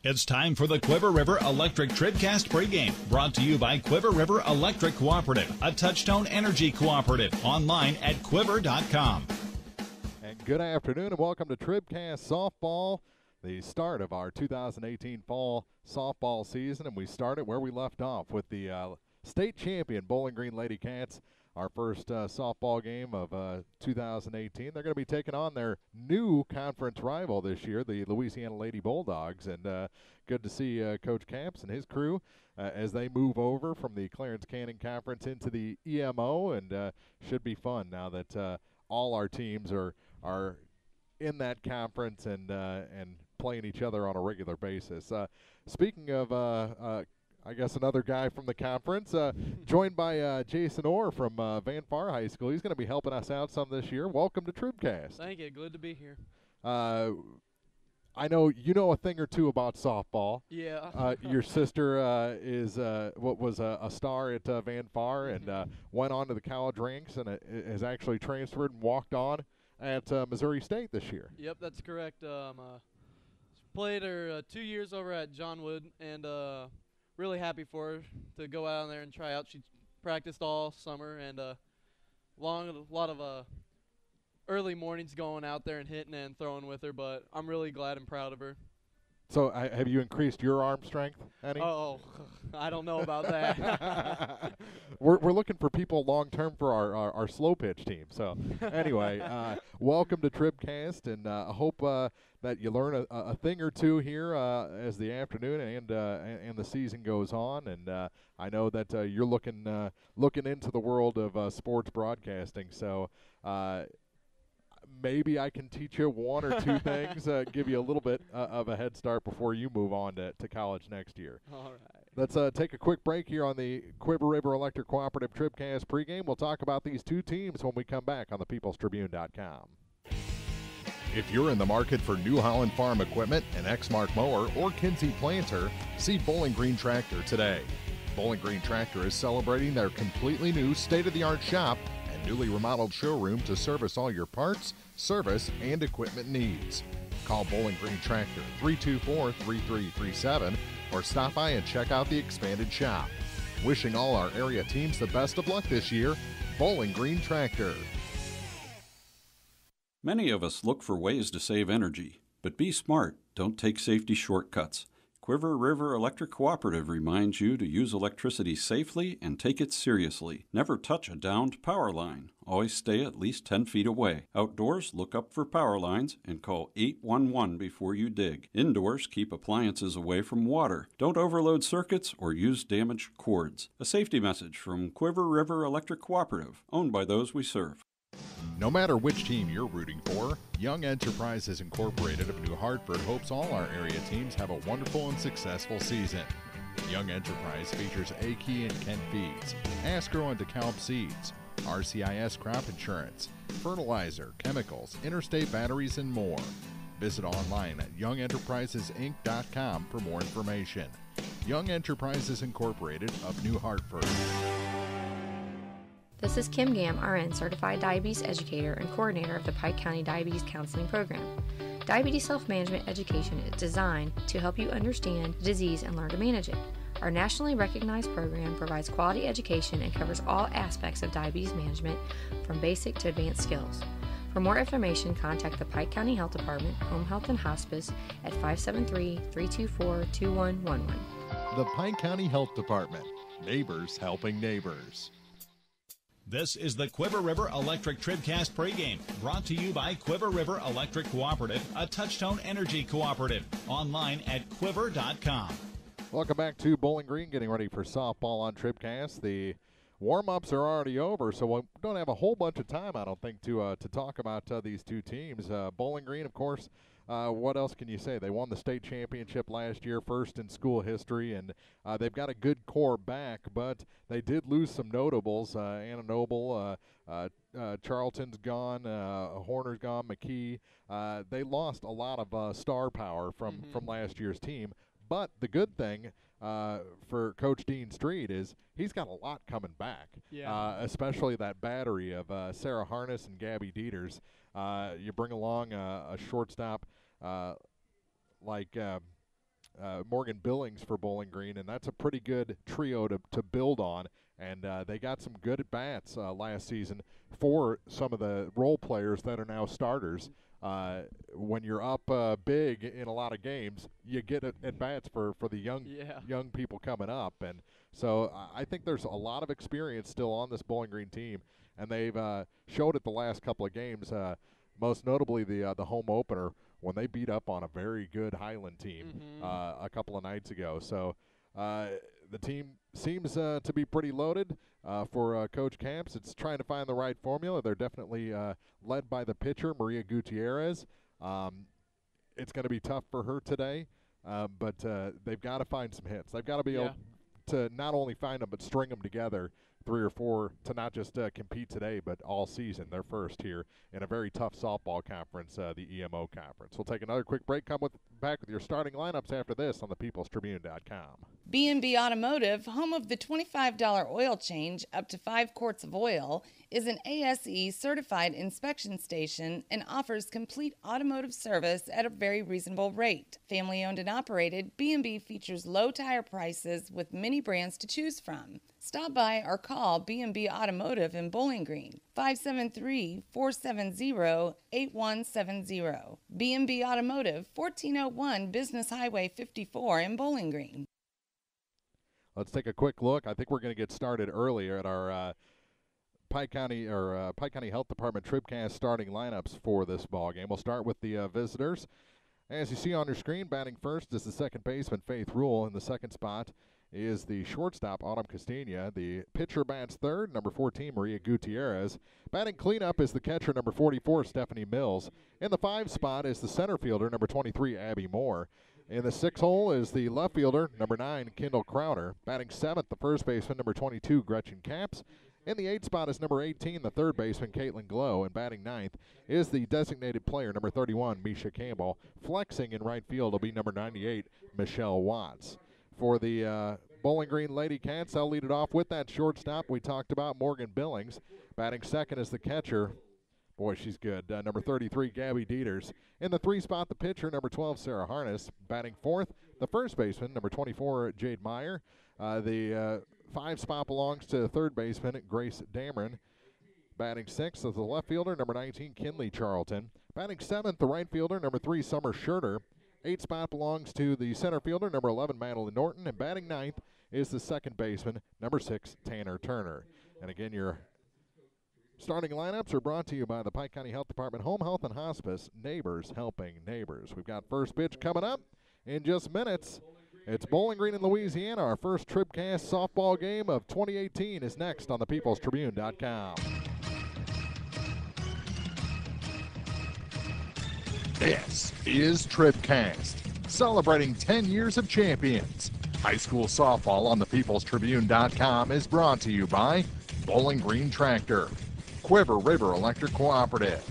It's time for the Quiver River Electric TribCast pregame, brought to you by Quiver River Electric Cooperative, a Touchstone Energy cooperative, online at quiver.com. And good afternoon and welcome to TribCast Softball, the start of our 2018 fall softball season. And we started where we left off with the state champion Bowling Green Lady Cats. Our first softball game of 2018. They're going to be taking on their new conference rival this year, the Louisiana Lady Bulldogs. And good to see Coach Camps and his crew as they move over from the Clarence Cannon Conference into the EMO. And should be fun now that all our teams are in that conference and playing each other on a regular basis. Speaking of I guess another guy from the conference, joined by Jason Orr from Van Far High School. He's going to be helping us out some this year. Welcome to TribCast. Thank you. Good to be here. I know you know a thing or two about softball. Yeah. Your sister was a star at Van Far and went on to the college ranks and has actually transferred and walked on at Missouri State this year. Yep, that's correct. Played her 2 years over at John Wood and really happy for her to go out there and try out. She practiced all summer and a lot of early mornings going out there and hitting and throwing with her, but I'm really glad and proud of her. So have you increased your arm strength any? Oh, I don't know about that. We're looking for people long-term for our slow pitch team. So anyway, welcome to TribCast, and I hope that you learn a thing or two here as the afternoon and the season goes on. And I know that you're looking into the world of sports broadcasting. So maybe I can teach you one or two things, give you a little bit of a head start before you move on to college next year. All right. Let's take a quick break here on the Quiver River Electric Cooperative TribCast pregame. We'll talk about these two teams when we come back on thepeoplestribune.com. If you're in the market for New Holland Farm equipment, an Exmark mower, or Kinsey planter, see Bowling Green Tractor today. Bowling Green Tractor is celebrating their completely new state-of-the-art shop and newly remodeled showroom to service all your parts, service, and equipment needs. Call Bowling Green Tractor 324-3337 or stop by and check out the expanded shop. Wishing all our area teams the best of luck this year, Bowling Green Tractor. Many of us look for ways to save energy, but be smart. Don't take safety shortcuts. Quiver River Electric Cooperative reminds you to use electricity safely and take it seriously. Never touch a downed power line. Always stay at least 10 feet away. Outdoors, look up for power lines and call 811 before you dig. Indoors, keep appliances away from water. Don't overload circuits or use damaged cords. A safety message from Quiver River Electric Cooperative, owned by those we serve. No matter which team you're rooting for, Young Enterprises Incorporated of New Hartford hopes all our area teams have a wonderful and successful season. Young Enterprise features A-Key and Kent Feeds, Asgrow and DeKalb Seeds, RCIS Crop Insurance, fertilizer, chemicals, interstate batteries, and more. Visit online at youngenterprisesinc.com for more information. Young Enterprises Incorporated of New Hartford. This is Kim Gam, RN, Certified Diabetes Educator and Coordinator of the Pike County Diabetes Counseling Program. Diabetes self-management education is designed to help you understand the disease and learn to manage it. Our nationally recognized program provides quality education and covers all aspects of diabetes management, from basic to advanced skills. For more information, contact the Pike County Health Department, Home Health and Hospice at 573-324-2111. The Pike County Health Department. Neighbors helping neighbors. This is the Quiver River Electric TribCast pregame, brought to you by Quiver River Electric Cooperative, a Touchstone Energy cooperative, online at quiver.com. Welcome back to Bowling Green, getting ready for softball on TribCast. The warm-ups are already over, so we don't have a whole bunch of time, I don't think, to talk about these two teams. Bowling Green, of course, what else can you say? They won the state championship last year, first in school history, and they've got a good core back, but they did lose some notables. Anna Noble, Charlton's gone, Horner's gone, McKee. They lost a lot of star power from last year's team. But the good thing for Coach Dean Street is he's got a lot coming back, especially that battery of Sarah Harness and Gabby Dieters. You bring along a shortstop like Morgan Billings for Bowling Green, and that's a pretty good trio to build on. And they got some good at-bats last season for some of the role players that are now starters. When you're up big in a lot of games, you get at-bats for the young people coming up. And so I think there's a lot of experience still on this Bowling Green team, and they've showed it the last couple of games, most notably the home opener when they beat up on a very good Highland team a couple of nights ago. So the team seems to be pretty loaded for Coach Camps. It's trying to find the right formula. They're definitely led by the pitcher, Maria Gutierrez. It's going to be tough for her today, but they've got to find some hits. They've got to be able to not only find them but string them together, 3 or 4, to not just compete today but all season. They're first here in a very tough softball conference, the EMO conference. We'll take another quick break. Come back with your starting lineups after this on thepeoplestribune.com. B&B Automotive, home of the $25 oil change up to 5 quarts of oil, is an ASE certified inspection station and offers complete automotive service at a very reasonable rate. Family owned and operated, B&B features low tire prices with many brands to choose from. Stop by or call B&B Automotive in Bowling Green, 573-470-8170. B&B Automotive, 1401 Business Highway 54 in Bowling Green. Let's take a quick look. I think we're going to get started earlier at our Pike County Health Department TribCast starting lineups for this ball game. We'll start with the visitors. As you see on your screen, batting first is the second baseman Faith Rule. In the second spot is the shortstop Autumn Castagna. The pitcher bats third, number 14 Maria Gutierrez. Batting cleanup is the catcher, number 44 Stephanie Mills. In the 5 spot is the center fielder, number 23 Abby Moore. In the 6 hole is the left fielder, number 9, Kendall Crowder. Batting 7th, the first baseman, number 22, Gretchen Capps. In the 8 spot is number 18, the third baseman, Caitlin Glow. And batting 9th is the designated player, number 31, Misha Campbell. Flexing in right field will be number 98, Michelle Watts. For the Bowling Green Lady Cats, I'll lead it off with that shortstop we talked about, Morgan Billings. Batting second is the catcher. Boy, she's good. Number 33, Gabby Dieters. In the 3 spot, the pitcher, number 12, Sarah Harness. Batting fourth, the first baseman, number 24, Jade Meyer. The 5 spot belongs to the third baseman, Grace Dameron. Batting sixth is the left fielder, number 19, Kinley Charlton. Batting seventh, the right fielder, number 3, Summer Scherter. 8 spot belongs to the center fielder, number 11, Madeline Norton. And batting ninth is the second baseman, number 6, Tanner Turner. And again, your starting lineups are brought to you by the Pike County Health Department Home Health and Hospice, Neighbors Helping Neighbors. We've got first pitch coming up in just minutes. It's Bowling Green in Louisiana. Our first TribCast softball game of 2018 is next on thepeoplestribune.com. This is TribCast, celebrating 10 years of champions. High school softball on thepeoplestribune.com is brought to you by Bowling Green Tractor, Quiver River Electric Cooperative,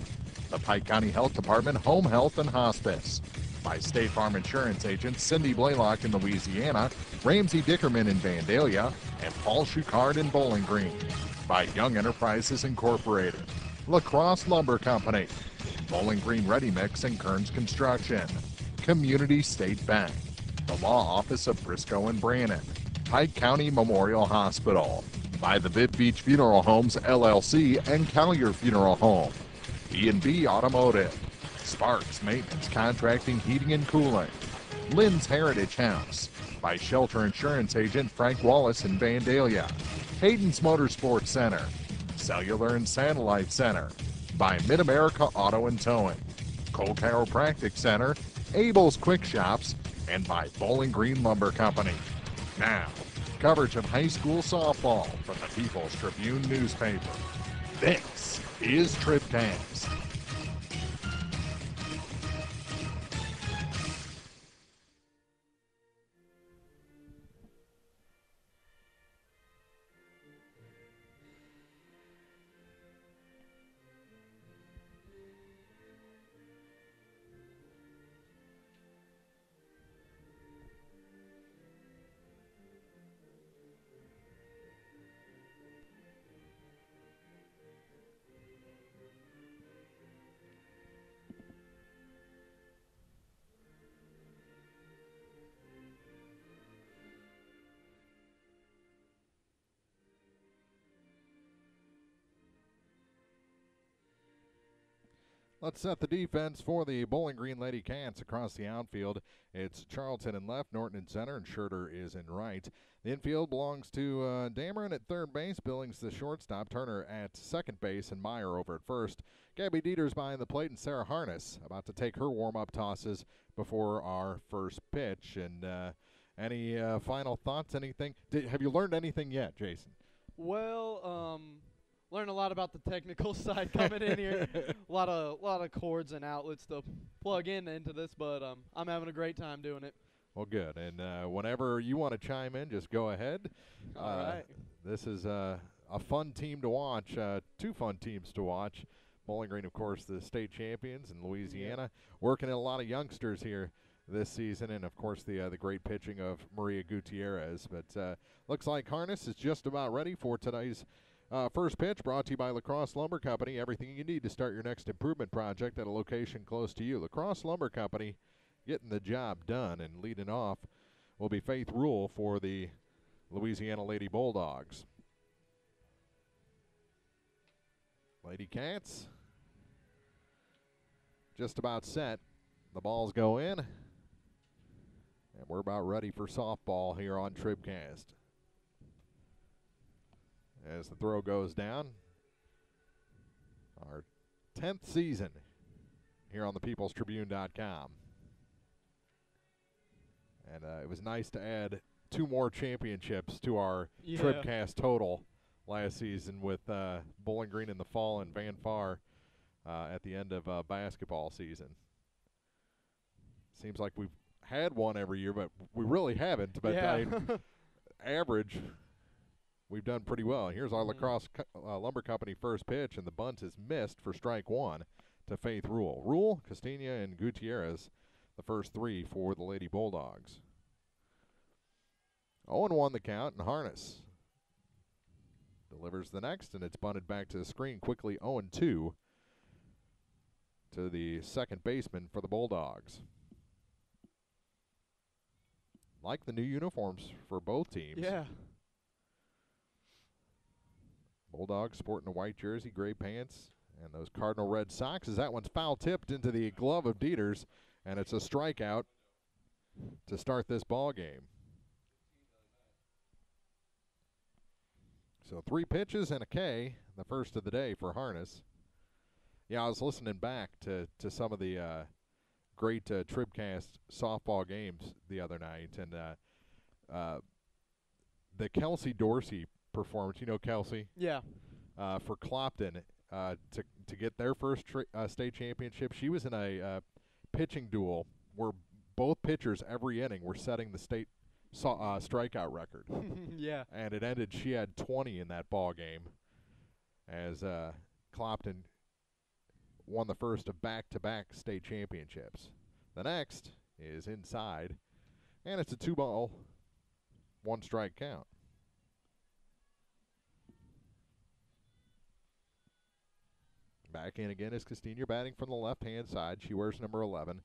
the Pike County Health Department Home Health and Hospice, by State Farm Insurance agents Cindy Blaylock in Louisiana, Ramsey Dickerman in Vandalia, and Paul Schuchard in Bowling Green, by Young Enterprises Incorporated, La Crosse Lumber Company, Bowling Green Ready Mix and Kearns Construction, Community State Bank, the Law Office of Briscoe and Brannon, Pike County Memorial Hospital, by the Viv Beach Funeral Homes LLC and Collier Funeral Home, B&B Automotive, Sparks Maintenance Contracting Heating and Cooling, Lynn's Heritage House, by Shelter Insurance Agent Frank Wallace in Vandalia, Hayden's Motorsports Center, Cellular and Satellite Center, by Mid-America Auto and Towing, Cole Chiropractic Center, Abel's Quick Shops, and by Bowling Green Lumber Company. Now, coverage of high school softball from the People's Tribune newspaper. This is TribCast. Let's set the defense for the Bowling Green Lady Cats across the outfield. It's Charlton in left, Norton in center, and Schurter is in right. The infield belongs to Dameron at third base, Billings the shortstop, Turner at second base, and Meyer over at first. Gabby Dieters behind the plate, and Sarah Harness about to take her warm-up tosses before our first pitch. And any final thoughts, anything? Have you learned anything yet, Jason? Well, learn a lot about the technical side coming in here. A lot of cords and outlets to plug into this, but I'm having a great time doing it. Well, good. And whenever you want to chime in, just go ahead. All right. This is a fun team to watch, two fun teams to watch. Bowling Green, of course, the state champions in Louisiana, working at a lot of youngsters here this season, and, of course, the great pitching of Maria Gutierrez. But looks like Harness is just about ready for today's first pitch, brought to you by Lacrosse Lumber Company. Everything you need to start your next improvement project at a location close to you. Lacrosse Lumber Company getting the job done, and leading off will be Faith Rule for the Louisiana Lady Bulldogs. Lady Cats just about set. The balls go in, and we're about ready for softball here on TribCast. As the throw goes down, our 10th season here on the peoplestribune.com. And it was nice to add 2 more championships to our TribCast total last season, with Bowling Green in the fall and Van Far at the end of basketball season. Seems like we've had one every year, but we really haven't. But average, we've done pretty well. Here's our Lacrosse Lumber Company first pitch, and the bunt is missed for strike 1 to Faith Rule. Rule, Castilla, and Gutierrez, the first 3 for the Lady Bulldogs. 0-1 the count, and Harness delivers the next, and it's bunted back to the screen quickly. 0-2 to the second baseman for the Bulldogs. Like the new uniforms for both teams. Yeah. Bulldogs sporting a white jersey, gray pants, and those cardinal red socks, as that one's foul tipped into the glove of Dieters, and it's a strikeout to start this ball game. So 3 pitches and a K, the first of the day for Harness. Yeah, I was listening back to some of the great TribCast softball games the other night, and the Kelsey Dorsey performance. You know Kelsey? Yeah. For Clopton to get their first state championship. She was in a pitching duel where both pitchers every inning were setting the state strikeout record. Yeah. And it ended, she had 20 in that ball game, as Clopton won the first of back-to-back state championships. The next is inside, and it's a 2-ball, 1-strike count. Back in again is Castilla, batting from the left-hand side. She wears number 11,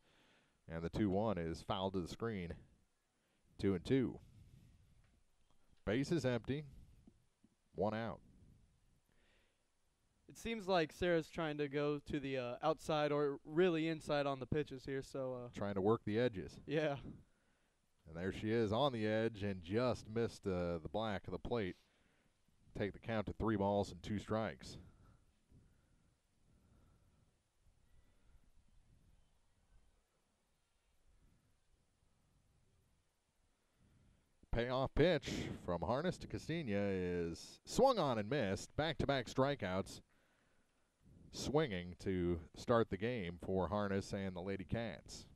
and the 2-1 is fouled to the screen. 2-2. Base is empty. 1 out. It seems like Sarah's trying to go to the outside or really inside on the pitches here. So trying to work the edges. Yeah. And there she is on the edge and just missed the black of the plate. Take the count to 3 balls and 2 strikes. Payoff pitch from Harness to Castilla is swung on and missed. Back-to-back strikeouts. Swinging to start the game for Harness and the Lady Cats.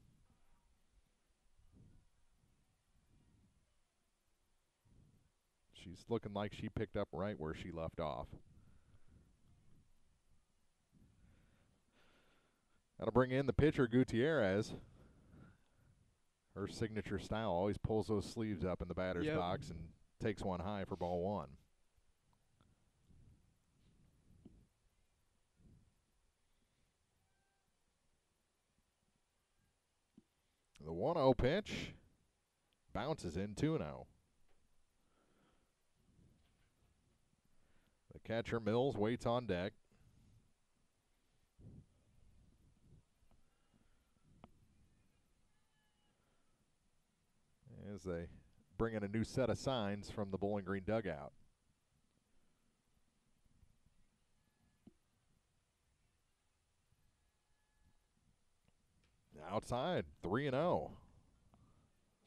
She's looking like she picked up right where she left off. That'll bring in the pitcher, Gutierrez. Her signature style always pulls those sleeves up in the batter's box and takes one high for ball 1. The 1-0 pitch bounces in 2-0. The catcher, Mills, waits on deck. as they bring in a new set of signs from the Bowling Green dugout. Outside, 3-0.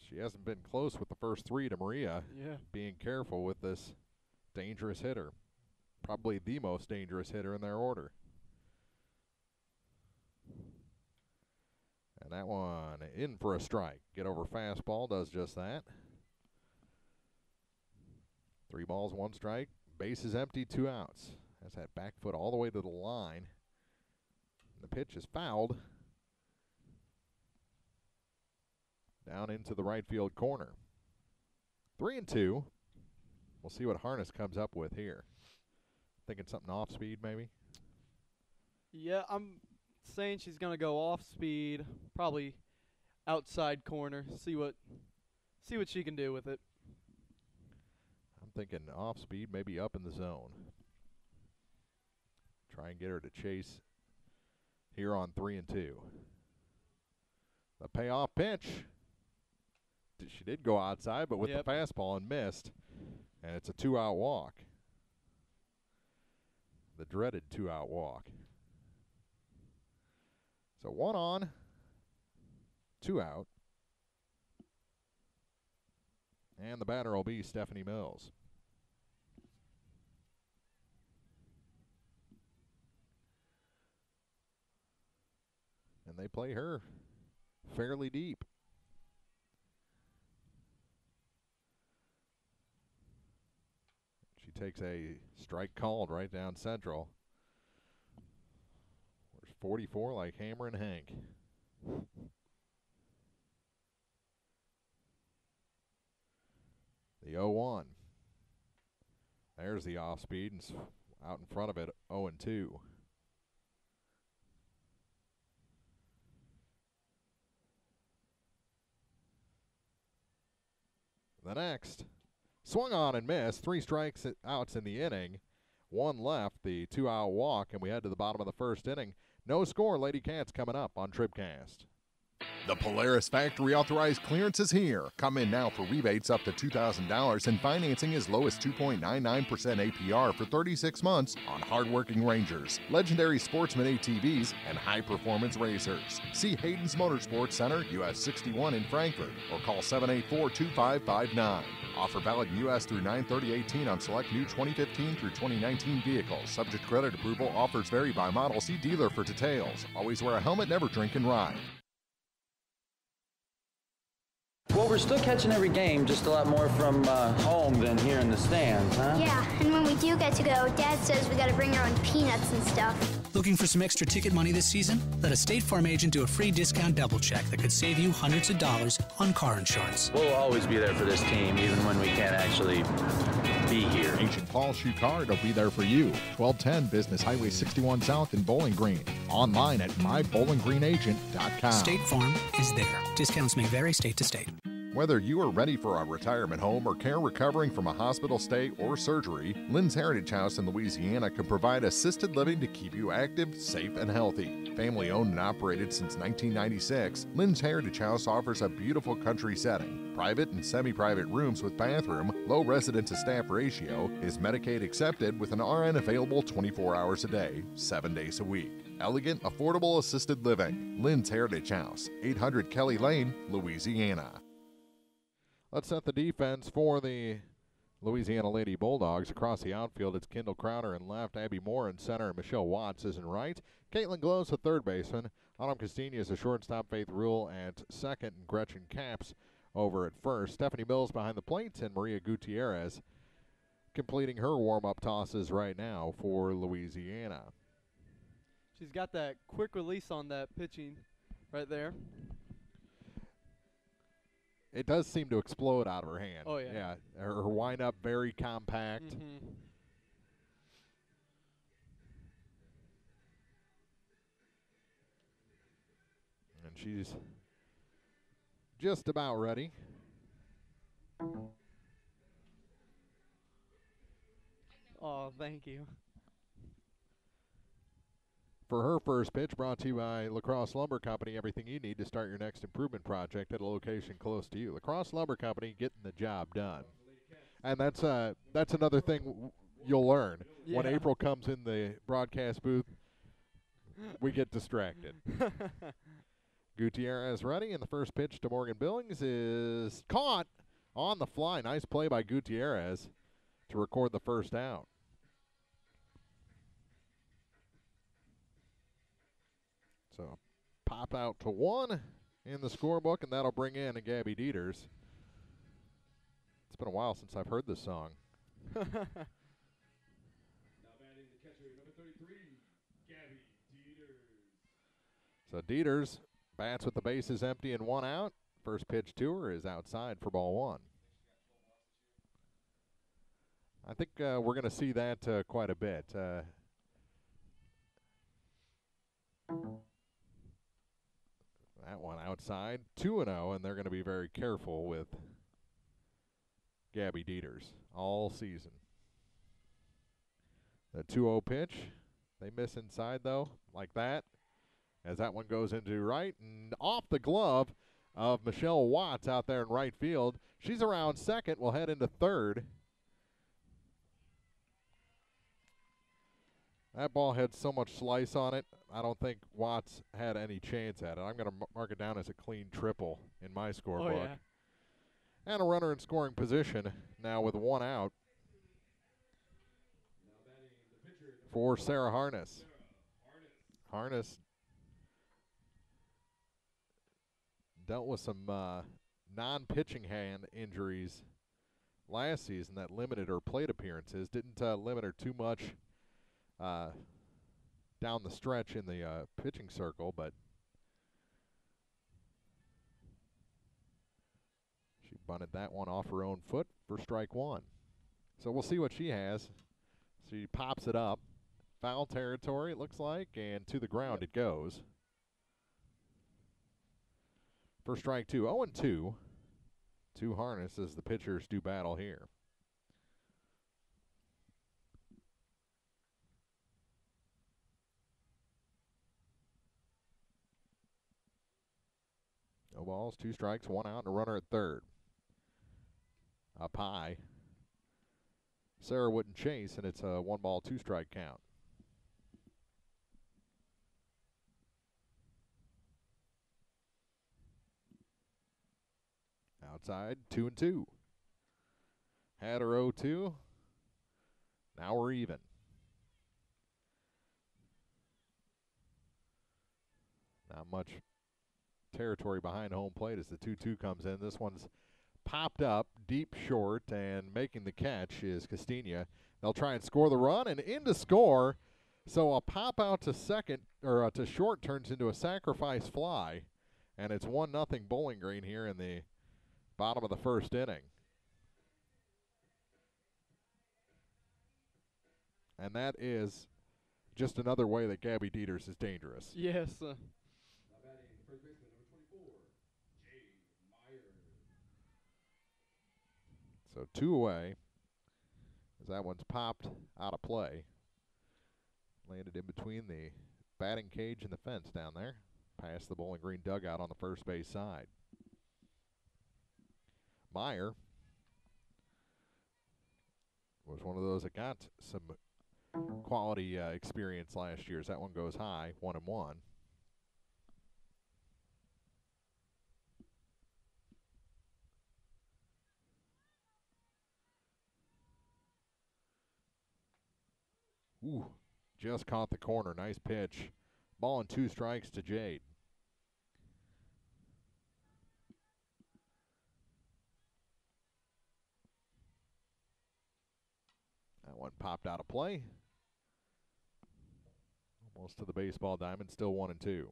She hasn't been close with the first three to Maria. Yeah. Being careful with this dangerous hitter. Probably the most dangerous hitter in their order. And that one in for a strike. Get over fastball, does just that. 3 balls, 1 strike. Base is empty, 2 outs. That's that back foot all the way to the line. The pitch is fouled. Down into the right field corner. 3-2. We'll see what Harness comes up with here. Thinking something off speed, maybe? Yeah, I'm saying she's going to go off speed, probably outside corner, see what she can do with it. I'm thinking off speed, maybe up in the zone. Try and get her to chase here on 3-2. The payoff pitch. She did go outside, but with the fastball and missed. And it's a 2-out walk. The dreaded 2-out walk. So 1 on, 2 out. And the batter will be Stephanie Mills. And they play her fairly deep. She takes a strike called right down central. There's 44 like Hammer and Hank. The 0-1. There's the off speed, and out in front of it, 0-2. The next. Swung on and missed. 3 strikes outs in the inning. 1 left, the 2-out walk, and we head to the bottom of the first inning. No score. Lady Cats coming up on TribCast. The Polaris Factory Authorized Clearance is here. Come in now for rebates up to $2,000 and financing as low as 2.99% APR for 36 months on hardworking Rangers, legendary Sportsman ATVs, and high-performance racers. See Hayden's Motorsports Center, US 61 in Frankfort, or call 784-2559. Offer valid in U.S. through 9/30/18 on select new 2015 through 2019 vehicles. Subject to credit approval. Offers vary by model. See dealer for details. Always wear a helmet, never drink and ride. Well, we're still catching every game, just a lot more from home than here in the stands, huh? Yeah, and when we do get to go, Dad says we gotta bring our own peanuts and stuff. Looking for some extra ticket money this season? Let a State Farm agent do a free discount double check that could save you hundreds of dollars on car insurance. We'll always be there for this team, even when we can't actually be here. Ancient Paul Shoe Card will be there for you. 1210 Business Highway 61 South in Bowling Green. Online at mybowlinggreenagent.com. State Farm is there. Discounts may vary state to state. Whether you are ready for a retirement home or care recovering from a hospital stay or surgery, Lynn's Heritage House in Louisiana can provide assisted living to keep you active, safe, and healthy. Family owned and operated since 1996, Lynn's Heritage House offers a beautiful country setting, private and semi-private rooms with bathroom, low resident to staff ratio, is Medicaid accepted with an RN available 24 hours a day, 7 days a week. Elegant, affordable assisted living. Lynn's Heritage House, 800 Kelly Lane, Louisiana. Let's set the defense for the Louisiana Lady Bulldogs. Across the outfield, it's Kendall Crowder in left, Abby Moore in center, and Michelle Watts is in right. Caitlin Glows, the third baseman. Autumn Castini is a shortstop, Faith Rule at second, and Gretchen Capps over at first. Stephanie Mills behind the plate, and Maria Gutierrez completing her warm-up tosses right now for Louisiana. She's got that quick release on that pitching right there. It does seem to explode out of her hand. Oh, yeah. Yeah, her wind-up very compact. Mm-hmm. And she's just about ready. Oh, thank you. For her first pitch, brought to you by Lacrosse Lumber Company, everything you need to start your next improvement project at a location close to you. Lacrosse Lumber Company, getting the job done. And that's another thing you'll learn. Yeah. When April comes in the broadcast booth, we get distracted. Gutierrez ready, and the first pitch to Morgan Billings is caught on the fly. Nice play by Gutierrez to record the first out. So pop out to 1 in the scorebook, and that'll bring in a Gabby Dieters. It's been a while since I've heard this song. Now batting the catcher, number 33, Gabby Dieters. So Dieters bats with the bases empty and 1 out. First pitch to her is outside for ball 1. I think we're going to see that quite a bit. That one outside, 2-0, and they're going to be very careful with Gabby Dieters all season. The 2-0 pitch, they miss inside though, like that, as that one goes into right and off the glove of Michelle Watts out there in right field. She's around second, will head into third. That ball had so much slice on it, I don't think Watts had any chance at it. I'm going to mark it down as a clean triple in my scorebook. Oh, yeah. And a runner in scoring position now with 1 out for Sarah Harness. Harness dealt with some non-pitching hand injuries last season that limited her plate appearances. Didn't limit her too much down the stretch in the pitching circle, but she bunted that one off her own foot for strike 1. So we'll see what she has. She pops it up. Foul territory, it looks like, and to the ground it goes. For strike 2, 0-2 to Harness as the pitchers do battle here. No balls, 2 strikes, 1 out, and a runner at third. Up high. Sarah wouldn't chase, and it's a 1-ball, 2-strike count. Outside, 2-2. Had her 0-2. Now we're even. Not much territory behind home plate as the 2-2 comes in. This one's popped up deep short, and making the catch is Castilla. They'll try and score the run, and in to score. So a pop out to second, or to short, turns into a sacrifice fly, and it's 1-0 Bowling Green here in the bottom of the first inning. And that is just another way that Gabby Dieters is dangerous. Yes. Now batting first baseman, number 24, Jade Meyer. So 2 away as that one's popped out of play. Landed in between the batting cage and the fence down there. Past the Bowling Green dugout on the first base side. Meyer was one of those that got some quality experience last year as that one goes high, 1-1. Ooh, just caught the corner. Nice pitch. Ball and 2 strikes to Jade. That one popped out of play. Almost to the baseball diamond, still 1-2.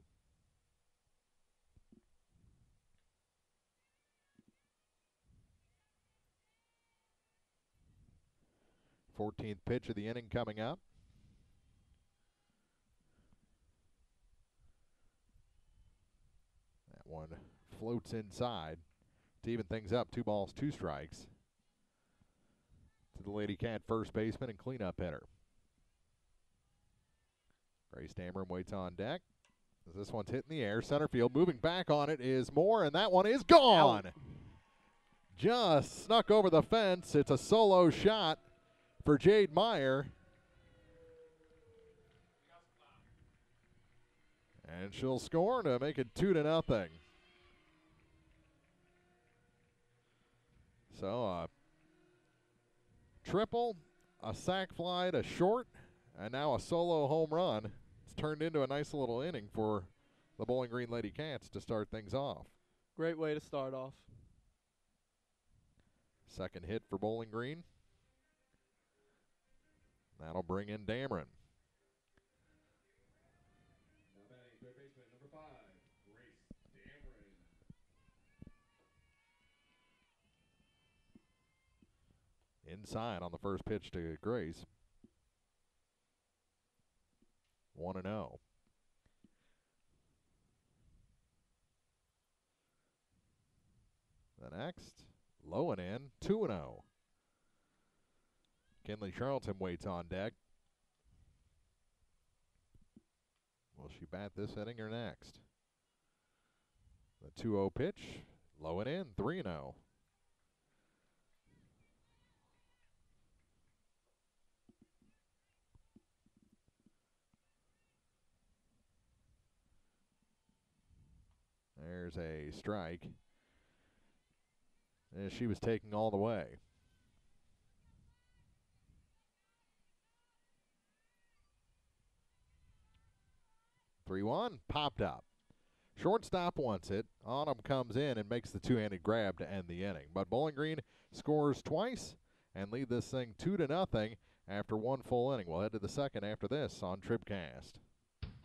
Fourteenth pitch of the inning coming up. That one floats inside to even things up. 2 balls, 2 strikes. To the Lady Cat first baseman and cleanup hitter. Grace Dameron waits on deck. As this one's hitting the air, center field. Moving back on it is Moore, and that one is gone. Out. Just snuck over the fence. It's a solo shot for Jade Meyer. And she'll score to make it 2-0. So a triple, a sac fly to short, and now a solo home run. It's turned into a nice little inning for the Bowling Green Lady Cats to start things off. Great way to start off. Second hit for Bowling Green. That'll bring in Dameron. Now batting third baseman number 5, Grace Dameron. Inside on the first pitch to Grace. 1-0. The next, low and in, 2-0. Kinley Charlton waits on deck. Will she bat this inning or next? The 2-0 pitch, low and in, 3-0. There's a strike. And she was taking all the way. 3-1, popped up. Shortstop wants it. Autumn comes in and makes the two-handed grab to end the inning. But Bowling Green scores twice and lead this thing 2-0 after one full inning. We'll head to the second after this on TribCast.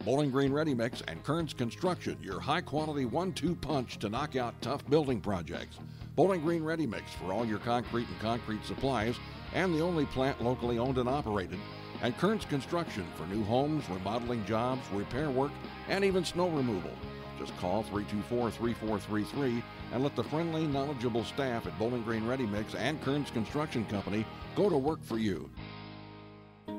Bowling Green Ready Mix and Kearns Construction, your high-quality 1-2 punch to knock out tough building projects. Bowling Green Ready Mix for all your concrete and concrete supplies, and the only plant locally owned and operated. And Kearns Construction for new homes, remodeling jobs, repair work, and even snow removal. Just call 324-3433 and let the friendly, knowledgeable staff at Bowling Green Ready Mix and Kearns Construction Company go to work for you.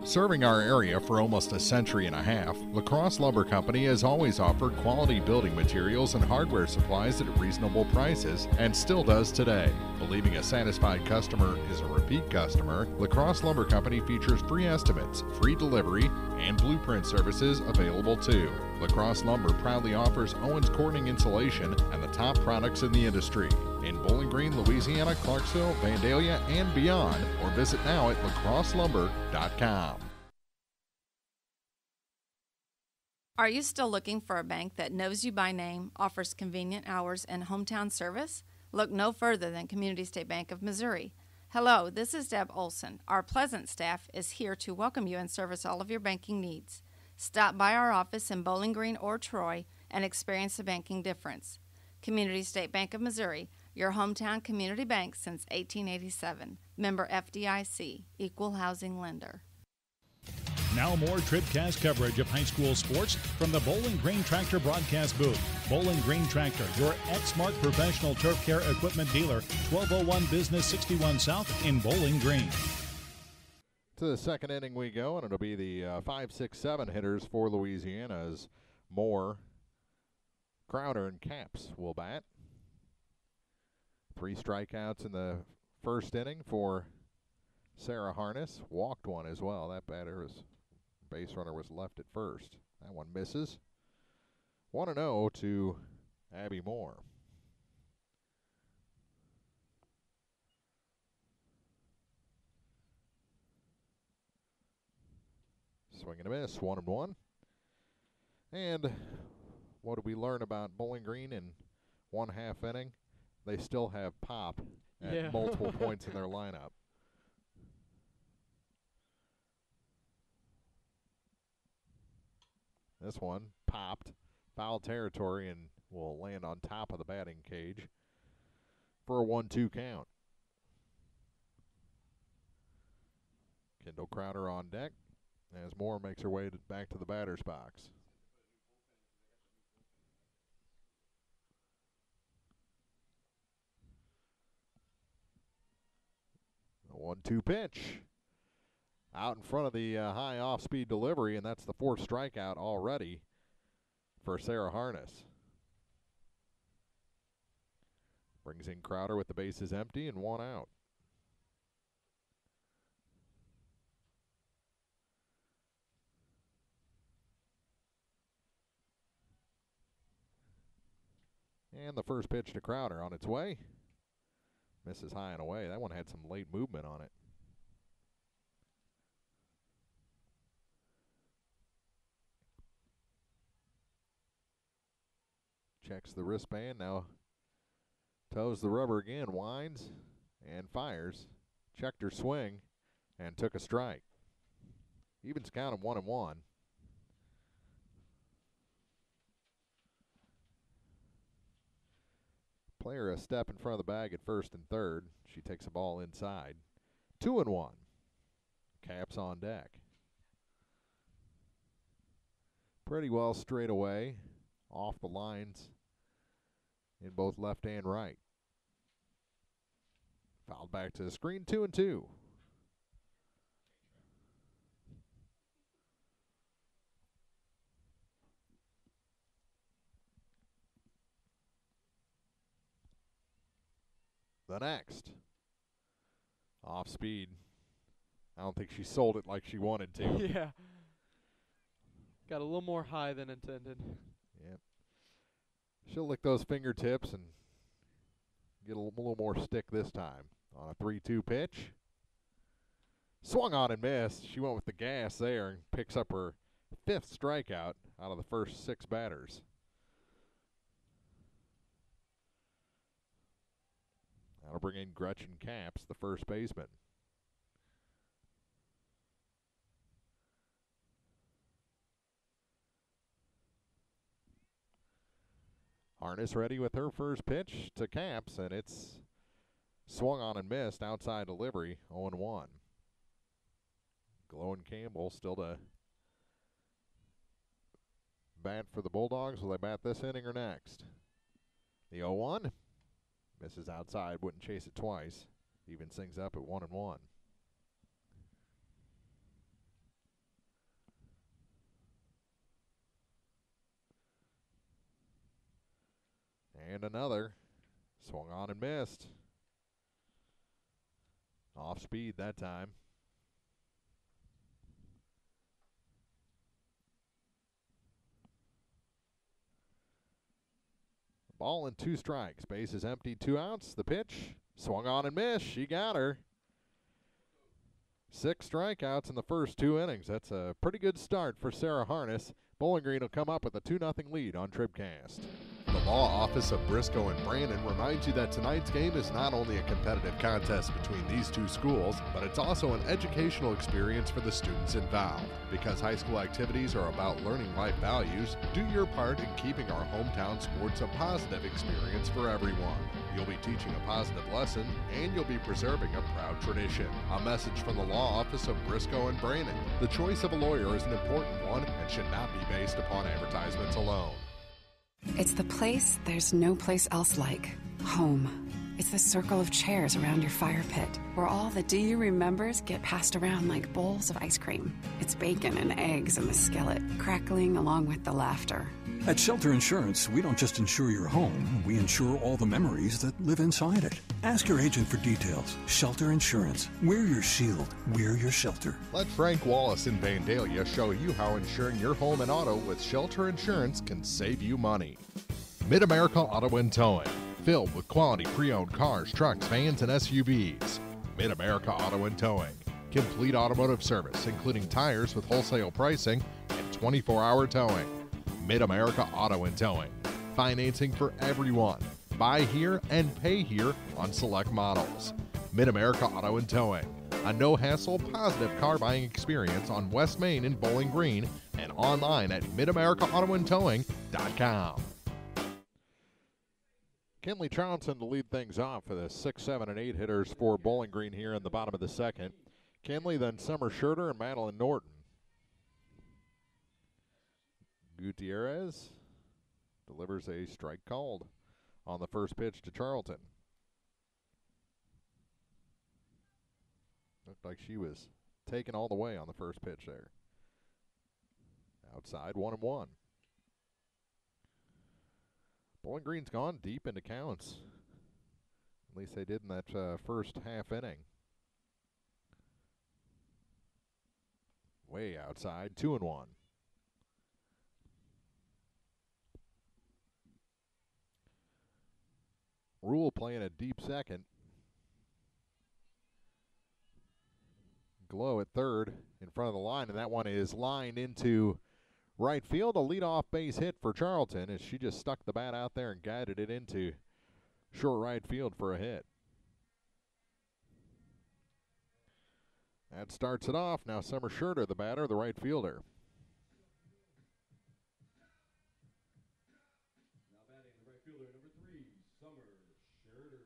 Serving our area for almost a century and a half, La Crosse Lumber Company has always offered quality building materials and hardware supplies at reasonable prices, and still does today. Believing a satisfied customer is a repeat customer, La Crosse Lumber Company features free estimates, free delivery, and blueprint services available too. La Crosse Lumber proudly offers Owens Corning insulation and the top products in the industry. In Bowling Green, Louisiana, Clarksville, Vandalia, and beyond, or visit now at lacrosselumber.com. Are you still looking for a bank that knows you by name, offers convenient hours and hometown service? Look no further than Community State Bank of Missouri. Hello, this is Deb Olson. Our pleasant staff is here to welcome you and service all of your banking needs. Stop by our office in Bowling Green or Troy and experience the banking difference. Community State Bank of Missouri, your hometown community bank since 1887. Member FDIC, Equal Housing Lender. Now more TribCast coverage of high school sports from the Bowling Green Tractor broadcast booth. Bowling Green Tractor, your Exmark professional turf care equipment dealer, 1201 Business 61 South in Bowling Green. To the second inning we go, and it'll be the 5, 6, 7 hitters for Louisiana as Moore, Crowder, and Capps will bat. 3 strikeouts in the first inning for Sarah Harness. Walked one as well. That base runner was left at first. That one misses. 1-0 to Abby Moore. Swing and a miss, 1-1. And what did we learn about Bowling Green in one half inning? They still have pop at multiple points in their lineup. This one popped, foul territory, and will land on top of the batting cage for a 1-2 count. Kendall Crowder on deck as Moore makes her way back to the batter's box. The 1-2 pitch. out in front of the high off-speed delivery, and that's the 4th strikeout already for Sarah Harness. Brings in Crowder with the bases empty and 1 out. And the first pitch to Crowder on its way. Misses high and away. That one had some late movement on it. Checks the wristband, now toes the rubber again, winds and fires. Checked her swing and took a strike. Evens count of 1-1. Player a step in front of the bag at first and third. She takes a ball inside. 2-1. Caps on deck. Pretty well straight away. Off the lines in both left and right. Fouled back to the screen, 2-2. The next. Off speed. I don't think she sold it like she wanted to. Yeah. Got a little more high than intended. Yep. She'll lick those fingertips and get a little more stick this time. On a 3-2 pitch. Swung on and missed. She went with the gas there and picks up her 5th strikeout out of the first 6 batters. That'll bring in Gretchen Capps, the first baseman. Harness ready with her first pitch to Capps, and it's swung on and missed. Outside delivery, 0-1. Glow and Campbell still to bat for the Bulldogs. Will they bat this inning or next? The 0-1. Misses outside, wouldn't chase it twice. Even things up at 1-1. And another. Swung on and missed. Off speed that time. Ball and 2 strikes. Base is empty, 2 outs. The pitch. Swung on and missed. She got her. 6 strikeouts in the first 2 innings. That's a pretty good start for Sarah Harness. Bowling Green will come up with a 2-0 lead on TribCast. The Law Office of Briscoe and Brandon reminds you that tonight's game is not only a competitive contest between these 2 schools, but it's also an educational experience for the students involved. Because high school activities are about learning life values, do your part in keeping our hometown sports a positive experience for everyone. You'll be teaching a positive lesson, and you'll be preserving a proud tradition. A message from the Law Office of Briscoe and Brandon. The choice of a lawyer is an important one and should not be based upon advertisements alone. It's the place there's no place else like. Home. It's the circle of chairs around your fire pit, where all the do you remembers get passed around like bowls of ice cream. It's bacon and eggs in the skillet, crackling along with the laughter. At Shelter Insurance, we don't just insure your home, we insure all the memories that live inside it. Ask your agent for details. Shelter Insurance. We're your shield. We're your shelter. Let Frank Wallace in Vandalia show you how insuring your home and auto with Shelter Insurance can save you money. Mid-America Auto and Towing. Filled with quality pre-owned cars, trucks, vans, and SUVs. Mid-America Auto and Towing. Complete automotive service, including tires with wholesale pricing and 24-hour towing. Mid-America Auto and Towing. Financing for everyone. Buy here and pay here on select models. Mid-America Auto and Towing. A no-hassle, positive car buying experience on West Main in Bowling Green and online at midamericaautoandtowing.com. Kinley Trouncin to lead things off for the 6, 7, and 8 hitters for Bowling Green here in the bottom of the second. Kinley, then Summer Schurter and Madeline Norton. Gutierrez delivers a strike called on the first pitch to Charlton. Looked like she was taken all the way on the first pitch there. Outside, 1-1. Bowling Green's gone deep into counts. At least they did in that first half inning. Way outside, 2-1. Rule playing a deep second. Glow at third in front of the line, and that one is lined into right field. A leadoff base hit for Charlton as she just stuck the bat out there and guided it into short right field for a hit. That starts it off. Now Summer Schurter, the batter, the right fielder. Now batting the right fielder, number 3, Summer Schurter.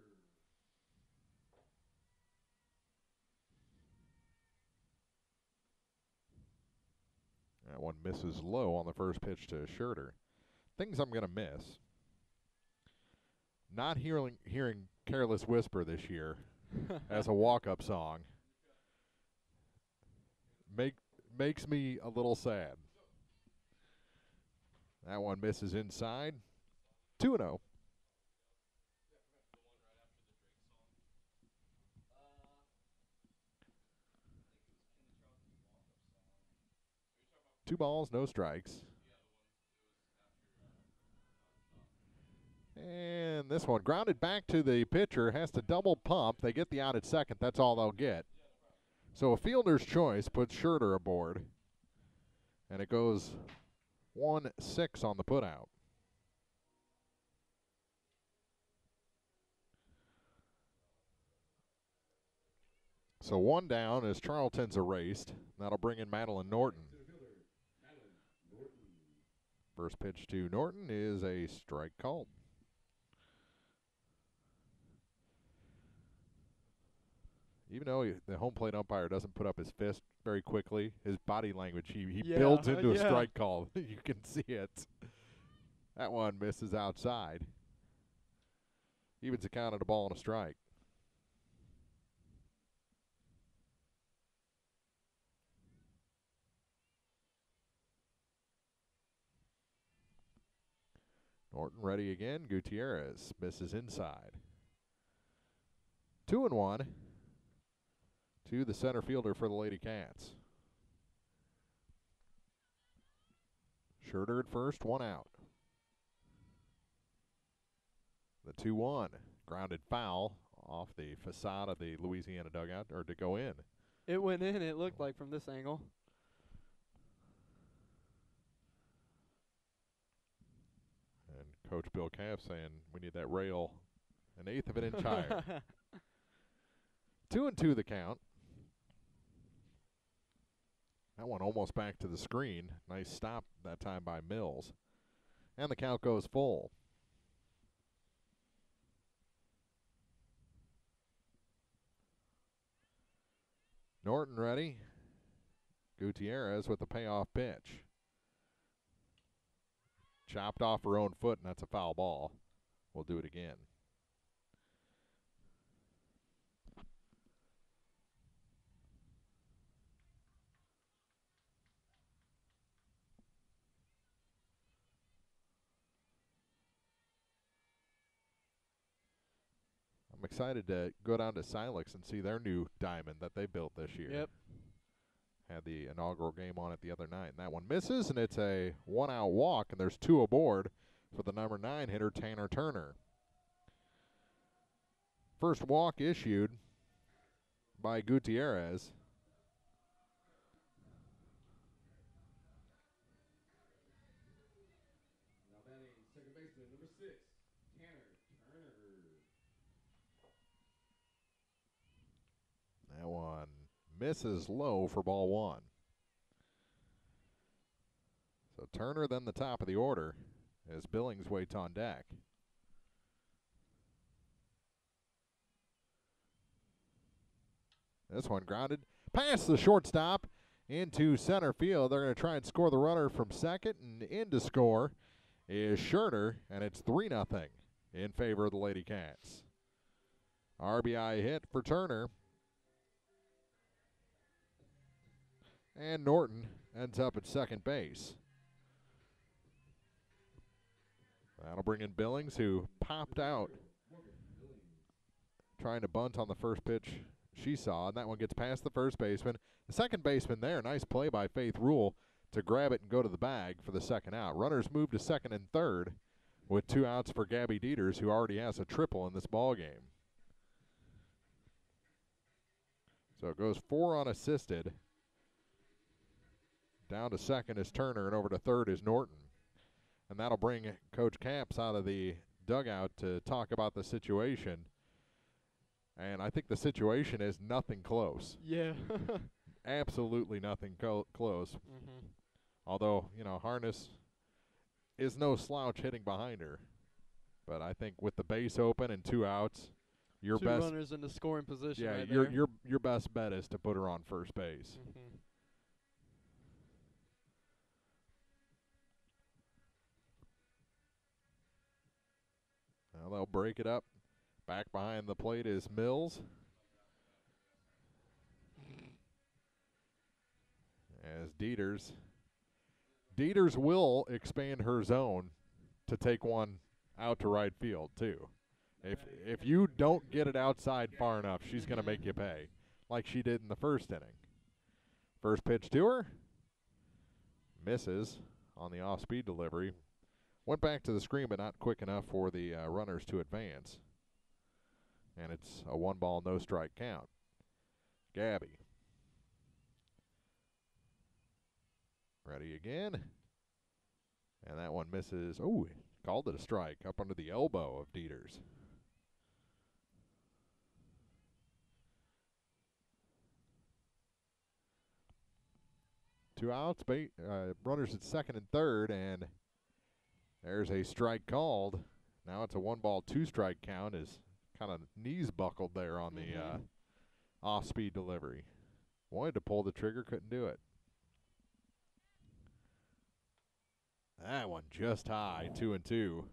That one misses low on the first pitch to Schurter. Things I'm going to miss. Not hearing Careless Whisper this year as a walk-up song makes me a little sad. That one misses inside. 2-0. Two balls, no strikes. And this one grounded back to the pitcher, has to double pump. They get the out at second. That's all they'll get. So a fielder's choice puts Schurter aboard. And it goes 1-6 on the putout. So one down as Charlton's erased. That'll bring in Madeline Norton. First pitch to Norton is a strike called. Even though the home plate umpire doesn't put up his fist very quickly, his body language, he builds into a strike call. You can see it. That one misses outside. Evens the count at a ball and a strike. Norton ready again. Gutierrez misses inside. 2-1 to the center fielder for the Lady Cats. Schurter at first, one out. The 2-1 grounded foul off the facade of the Louisiana dugout, or to go in. It went in, it looked like, from this angle. And Coach Bill Caff saying we need that rail an eighth of an inch higher. 2-2 the count. That one almost back to the screen. Nice stop that time by Mills. And the count goes full. Norton ready. Gutierrez with the payoff pitch. Chopped off her own foot, and that's a foul ball. We'll do it again. I'm excited to go down to Silex and see their new diamond that they built this year. Yep. Had the inaugural game on it the other night, and that one misses, and it's a one-out walk, and there's two aboard for the number 9 hitter, Tanner Turner. First walk issued by Gutierrez. Now batting second baseman, number 6, Tanner Turner. That one misses low for ball 1. So Turner then the top of the order as Billings waits on deck. This one grounded past the shortstop into center field. They're going to try and score the runner from second, and in to score is Schurter, and it's 3-0 in favor of the Lady Cats. RBI hit for Turner. And Norton ends up at second base. That'll bring in Billings, who popped out trying to bunt on the first pitch she saw, and that one gets past the first baseman. The second baseman there, nice play by Faith Rule to grab it and go to the bag for the second out. Runners move to second and third with 2 outs for Gabby Dieters, who already has a triple in this ball game. So it goes 4 unassisted. Down to second is Turner, and over to third is Norton. And that'll bring Coach Capps out of the dugout to talk about the situation. And I think the situation is nothing close. Yeah. Absolutely nothing close. Mm-hmm. Although, you know, Harness is no slouch hitting behind her. But I think with the base open and 2 outs, your Two best runners in the scoring position. Yeah, right your best bet is to put her on first base. Mm-hmm. Well, they'll break it up. Back behind the plate is Mills. As Dieters will expand her zone to take one out to right field too. If you don't get it outside far enough, she's going to make you pay, like she did in the first inning. First pitch to her. Misses on the off-speed delivery. Went back to the screen, but not quick enough for the runners to advance. And it's a 1-ball, no-strike count. Gabby. Ready again. And that one misses. Oh, called it a strike up under the elbow of Dieters. Two outs, runners at second and third, and there's a strike called. Now it's a 1-ball, 2-strike count. Is kind of knees buckled there on the off-speed delivery. Wanted to pull the trigger, couldn't do it. That one just high, 2-2.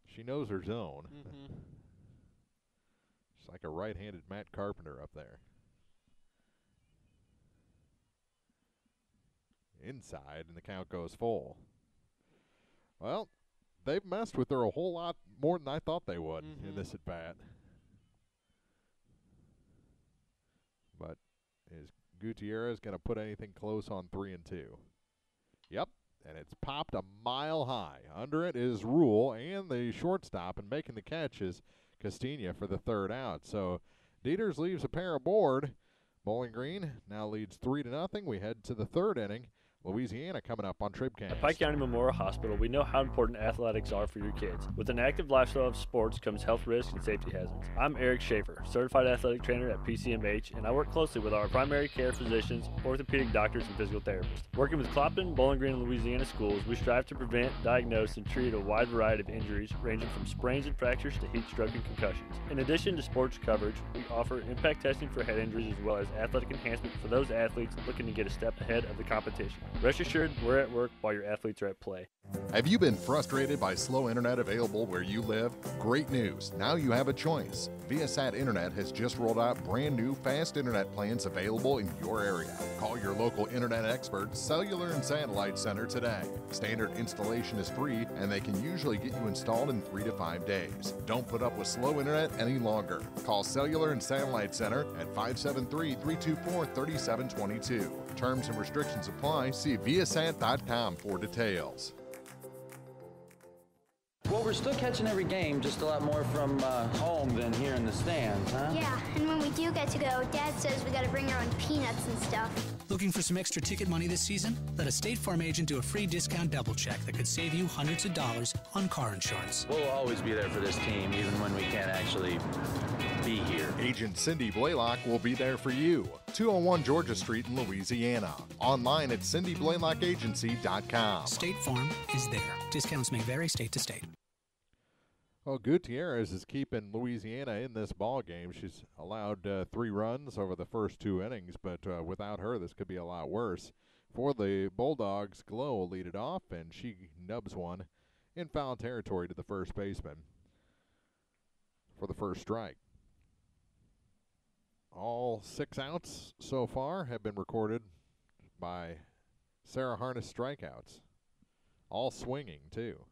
She knows her zone. Mm-hmm. It's like a right-handed Matt Carpenter up there. Inside, and the count goes full. Well, they've messed with her a whole lot more than I thought they would in this at-bat. But is Gutierrez going to put anything close on 3-2? Yep, and it's popped a mile high. Under it is Rule and the shortstop, and making the catch is Castilla for the third out. So Dieters leaves a pair aboard. Bowling Green now leads 3-0. We head to the third inning. Louisiana coming up on TribCast. At Pike County Memorial Hospital, we know how important athletics are for your kids. With an active lifestyle of sports comes health risks and safety hazards. I'm Eric Schaefer, certified athletic trainer at PCMH, and I work closely with our primary care physicians, orthopedic doctors, and physical therapists. Working with Clopton, Bowling Green, and Louisiana schools, we strive to prevent, diagnose, and treat a wide variety of injuries, ranging from sprains and fractures to heat stroke and concussions. In addition to sports coverage, we offer impact testing for head injuries as well as athletic enhancement for those athletes looking to get a step ahead of the competition. Rest assured, we're at work while your athletes are at play. Have you been frustrated by slow internet available where you live? Great news. Now you have a choice. Viasat Internet has just rolled out brand new fast internet plans available in your area. Call your local internet expert, Cellular and Satellite Center, today. Standard installation is free, and they can usually get you installed in 3 to 5 days. Don't put up with slow internet any longer. Call Cellular and Satellite Center at 573-324-3722. Terms and restrictions apply. See Viasat.com for details. Well, we're still catching every game, just a lot more from home than here in the stands, huh? Yeah, and when we do get to go, Dad says we gotta bring our own peanuts and stuff. Looking for some extra ticket money this season? Let a State Farm agent do a free discount double check that could save you hundreds of dollars on car insurance. We'll always be there for this team, even when we can't actually be here. Agent Cindy Blaylock will be there for you. 201 Georgia Street in Louisiana. Online at cindyblaylockagency.com. State Farm is there. Discounts may vary state to state. Well, Gutierrez is keeping Louisiana in this ball game. She's allowed 3 runs over the first 2 innings, but without her, this could be a lot worse. For the Bulldogs, Glow will lead it off, and she nubs one in foul territory to the first baseman for the first strike. All 6 outs so far have been recorded by Sarah Harness strikeouts. All swinging, too.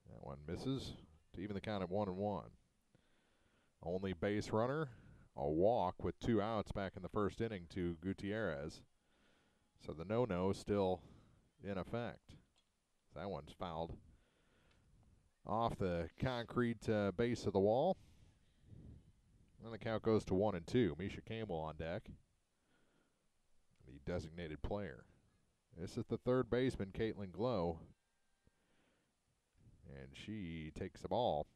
That one misses to even the count at 1-1. Only base runner, a walk with 2 outs back in the first inning to Gutierrez. So the no-no still in effect. That one's fouled off the concrete base of the wall. And the count goes to 1-2. Misha Campbell on deck, the designated player. This is the third baseman, Caitlin Glow. And she takes the ball,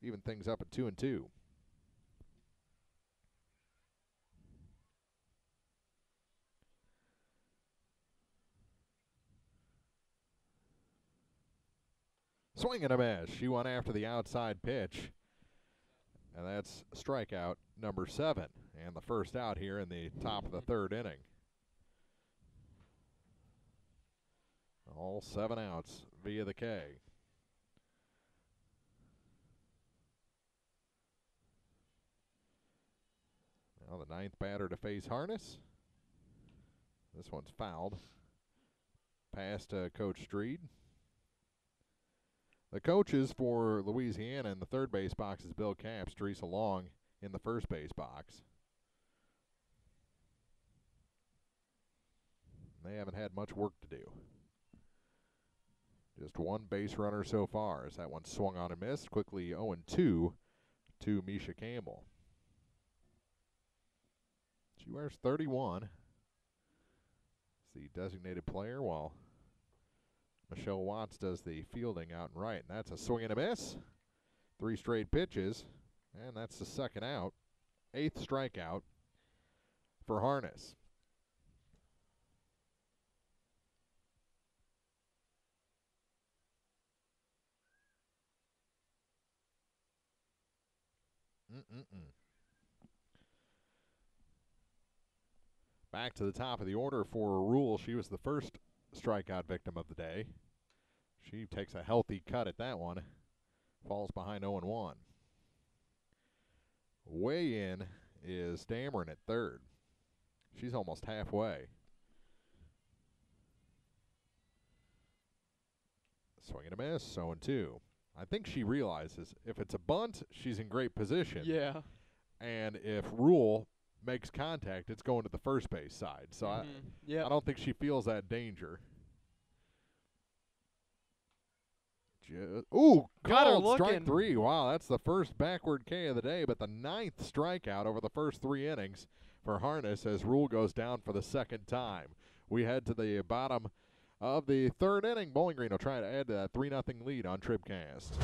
even things up at 2-2. Swing and a miss. She went after the outside pitch. And that's strikeout number 7. And the first out here in the top of the third inning. All 7 outs via the K. Now the 9th batter to face Harness. This one's fouled. Past Coach Streed. The coaches for Louisiana in the third base box is Bill Capps, Teresa Long in the first base box. They haven't had much work to do. Just one base runner so far as that one swung on and missed. Quickly 0-2 to Misha Campbell. She wears 31. It's the designated player while Michelle Watts does the fielding out and right. And that's a swing and a miss. 3 straight pitches. And that's the second out. 8th strikeout for Harness. Back to the top of the order for Rule. She was the first strikeout victim of the day. She takes a healthy cut at that one. Falls behind 0-1. Way in is Dameron at third. She's almost halfway. Swing and a miss, 0-2. I think she realizes if it's a bunt, she's in great position. Yeah. And if Rule makes contact, it's going to the first base side. So I don't think she feels that danger. Called strike 3. Wow, that's the first backward K of the day, but the 9th strikeout over the first 3 innings for Harness as Rule goes down for the second time. We head to the bottom of the third inning. Bowling Green will try to add to that 3-0 lead on TribCast.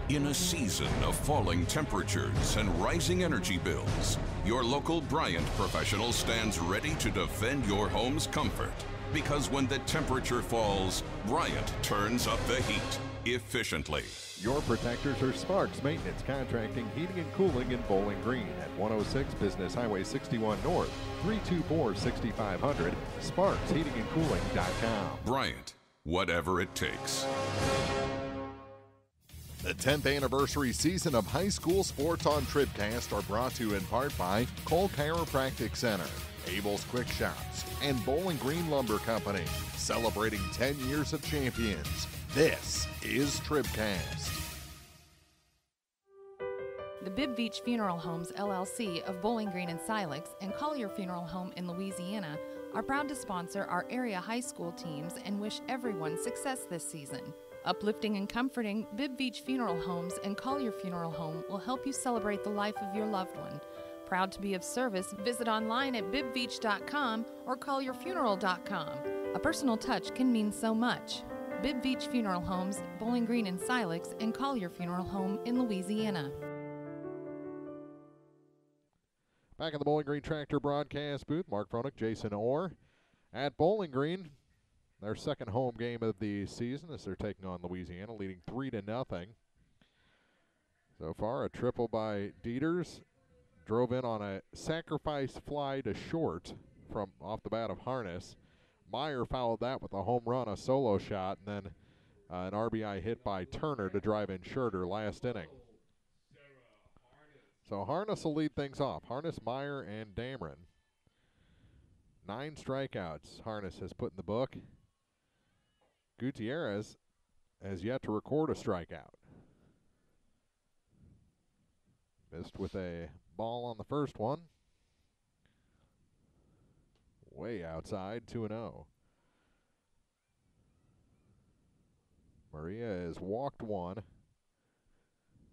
In a season of falling temperatures and rising energy bills, your local Bryant professional stands ready to defend your home's comfort. Because when the temperature falls, Bryant turns up the heat efficiently. Your protectors are Sparks Maintenance Contracting, Heating and Cooling in Bowling Green at 106 Business Highway 61 North, 324-6500, sparksheatingandcooling.com. Bryant, whatever it takes. The 10th anniversary season of high school sports on TribCast are brought to you in part by Cole Chiropractic Center, Abel's Quick Shops, and Bowling Green Lumber Company, celebrating 10 years of champions. This is TribCast. The Bibb Beach Funeral Homes LLC of Bowling Green and Silex and Collier Funeral Home in Louisiana are proud to sponsor our area high school teams and wish everyone success this season. Uplifting and comforting, Bibb Beach Funeral Homes and Collier Funeral Home will help you celebrate the life of your loved one. Proud to be of service, visit online at bibbbeach.com or collierfuneral.com. A personal touch can mean so much. Bibb Beach Funeral Homes, Bowling Green and Silex, and Collier Funeral Home in Louisiana. Back in the Bowling Green Tractor broadcast booth, Mark Froelich, Jason Orr at Bowling Green. Their second home game of the season as they're taking on Louisiana, leading 3-0. So far, a triple by Dieters. Drove in on a sacrifice fly to short from off the bat of Harness. Meyer followed that with a home run, a solo shot, and then an RBI hit by Turner to drive in Schurter last inning. So Harness will lead things off. Harness, Meyer, and Dameron. 9 strikeouts Harness has put in the book. Gutierrez has yet to record a strikeout. Missed with a ball on the first one. Way outside, 2-0. Maria has walked 1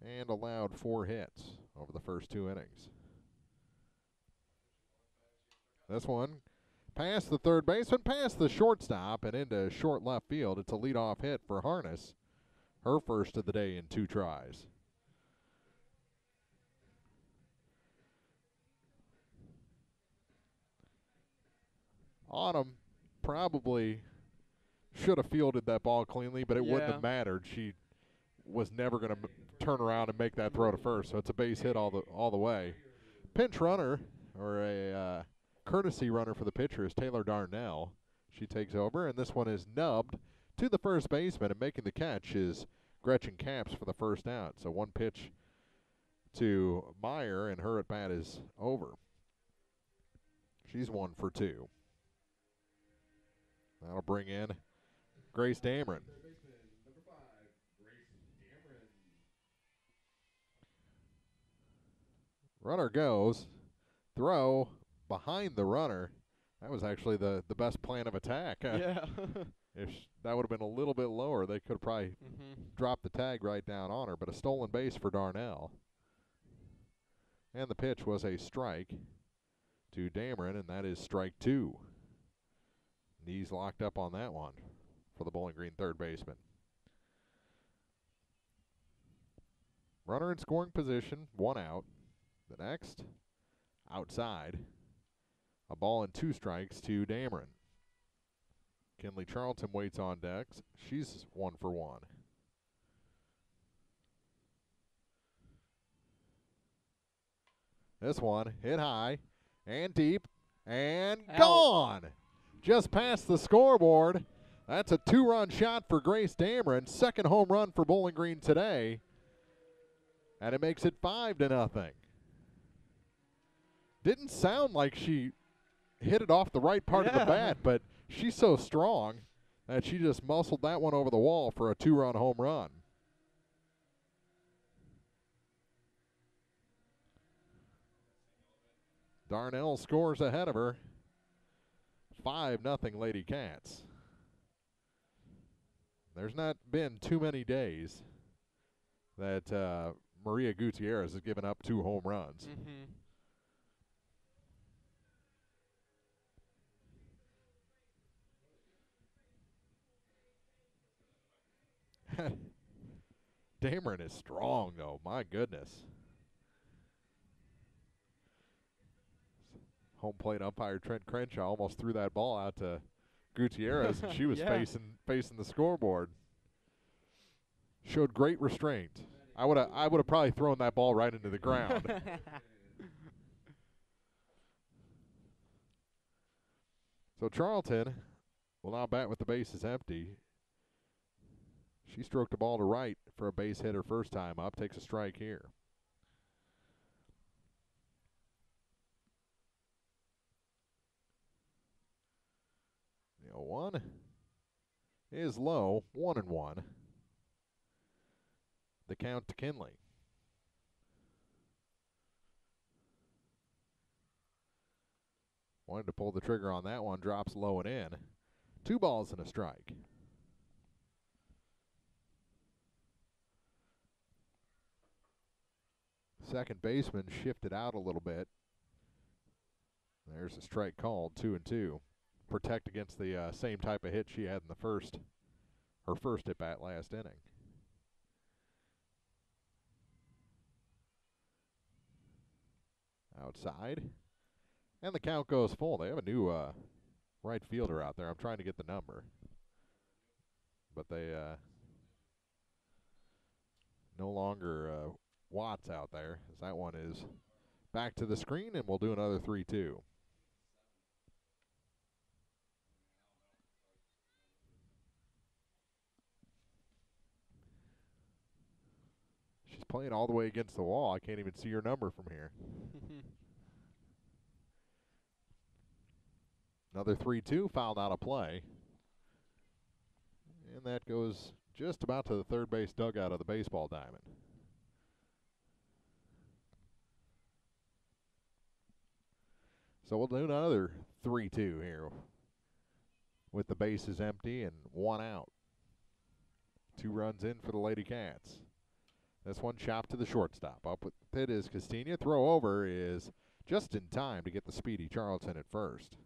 and allowed 4 hits over the first 2 innings. This one past the third baseman, past the shortstop, and into short left field. It's a leadoff hit for Harness. Her first of the day in 2 tries. Autumn probably should have fielded that ball cleanly, but it wouldn't have mattered. She was never going to turn around and make that throw to first, so it's a base hit all the way. Pinch runner, or a courtesy runner for the pitcher, is Taylor Darnell. She takes over, and this one is nubbed to the first baseman, and making the catch is Gretchen Capps for the first out. So 1 pitch to Meyer, and her at-bat is over. She's 1 for 2. That'll bring in Grace Dameron. Runner goes. Throw behind the runner. That was actually the best plan of attack. Yeah. If that would have been a little bit lower, they could have probably dropped the tag right down on her. But a stolen base for Darnell. And the pitch was a strike to Dameron, and that is strike 2. Knees locked up on that one for the Bowling Green third baseman. Runner in scoring position, 1 out. The next, outside. A ball and 2 strikes to Dameron. Kinley Charlton waits on decks. She's 1 for 1. This one hit high and deep and gone. Just past the scoreboard. That's a 2-run shot for Grace Dameron. Second home run for Bowling Green today. And it makes it 5-0. Didn't sound like she hit it off the right part of the bat, but she's so strong that she just muscled that one over the wall for a 2-run home run. Darnell scores ahead of her. 5-0 Lady Cats. There's not been too many days that Maria Gutierrez has given up 2 home runs. Dameron is strong, though. My goodness. Home plate umpire Trent Crenshaw almost threw that ball out to Gutierrez, and she was facing the scoreboard. Showed great restraint. I would have probably thrown that ball right into the ground. So Charlton will now bat with the bases empty. She stroked the ball to right for a base hit her first time up. Takes a strike here. The 0-1 is low. 1-1. The count to Kinley. Wanted to pull the trigger on that one. Drops low and in. 2 balls and a strike. Second baseman shifted out a little bit. There's a strike called, 2-2. Protect against the same type of hit she had in her first at bat last inning. Outside. And the count goes full. They have a new right fielder out there. I'm trying to get the number. But they no longer Watts out there, as that one is back to the screen, and we'll do another 3-2. playing all the way against the wall. I can't even see your number from here. Another 3-2 fouled out of play. And that goes just about to the third base dugout of the baseball diamond. So we'll do another 3-2 here with the bases empty and one out. 2 runs in for the Lady Cats. This one chopped to the shortstop. Up with it is Castilla. Throw over is just in time to get the speedy Charlton at first.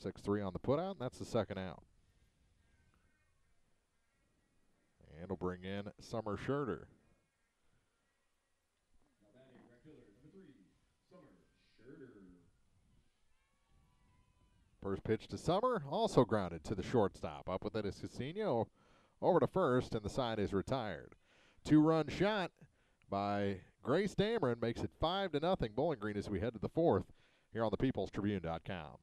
6-3 on the putout, and that's the second out. And we'll bring in Summer Scherter. Now batting right fielder number 3, Summer Scherter. First pitch to Summer, also grounded to the shortstop. Up with it is Casino, over to first, and the side is retired. 2-run shot by Grace Dameron makes it 5-0 Bowling Green as we head to the 4th here on the peoplestribune.com.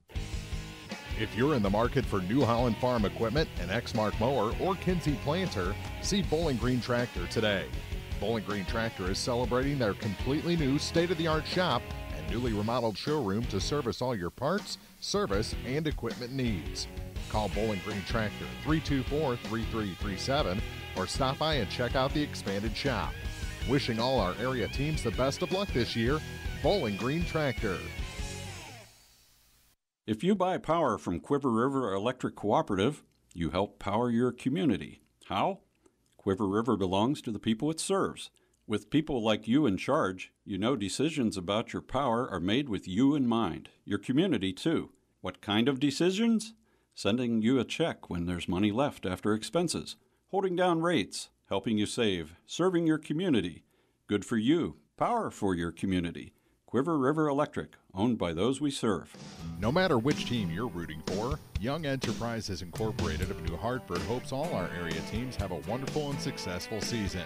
If you're in the market for New Holland Farm equipment, an Exmark mower, or Kinsey planter, see Bowling Green Tractor today. Bowling Green Tractor is celebrating their completely new state-of-the-art shop and newly remodeled showroom to service all your parts, service, and equipment needs. Call Bowling Green Tractor 324-3337 or stop by and check out the expanded shop. Wishing all our area teams the best of luck this year, Bowling Green Tractor. If you buy power from Quiver River Electric Cooperative, you help power your community. How? Quiver River belongs to the people it serves. With people like you in charge, you know decisions about your power are made with you in mind, your community too. What kind of decisions? Sending you a check when there's money left after expenses, holding down rates, helping you save, serving your community. Good for you, power for your community. Quiver River Electric, owned by those we serve. No matter which team you're rooting for, Young Enterprises Incorporated of New Hartford hopes all our area teams have a wonderful and successful season.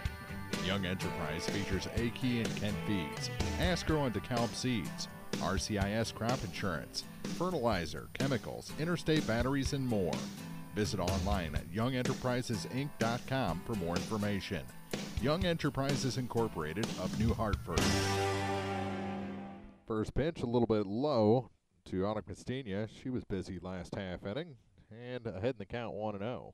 Young Enterprise features A-Key and Kent Feeds, Asgrow and DeKalb Seeds, RCIS Crop Insurance, fertilizer, chemicals, interstate batteries, and more. Visit online at youngenterprisesinc.com for more information. Young Enterprises Incorporated of New Hartford. First pitch a little bit low to Anna Castilla. She was busy last half inning and ahead in the count 1-0.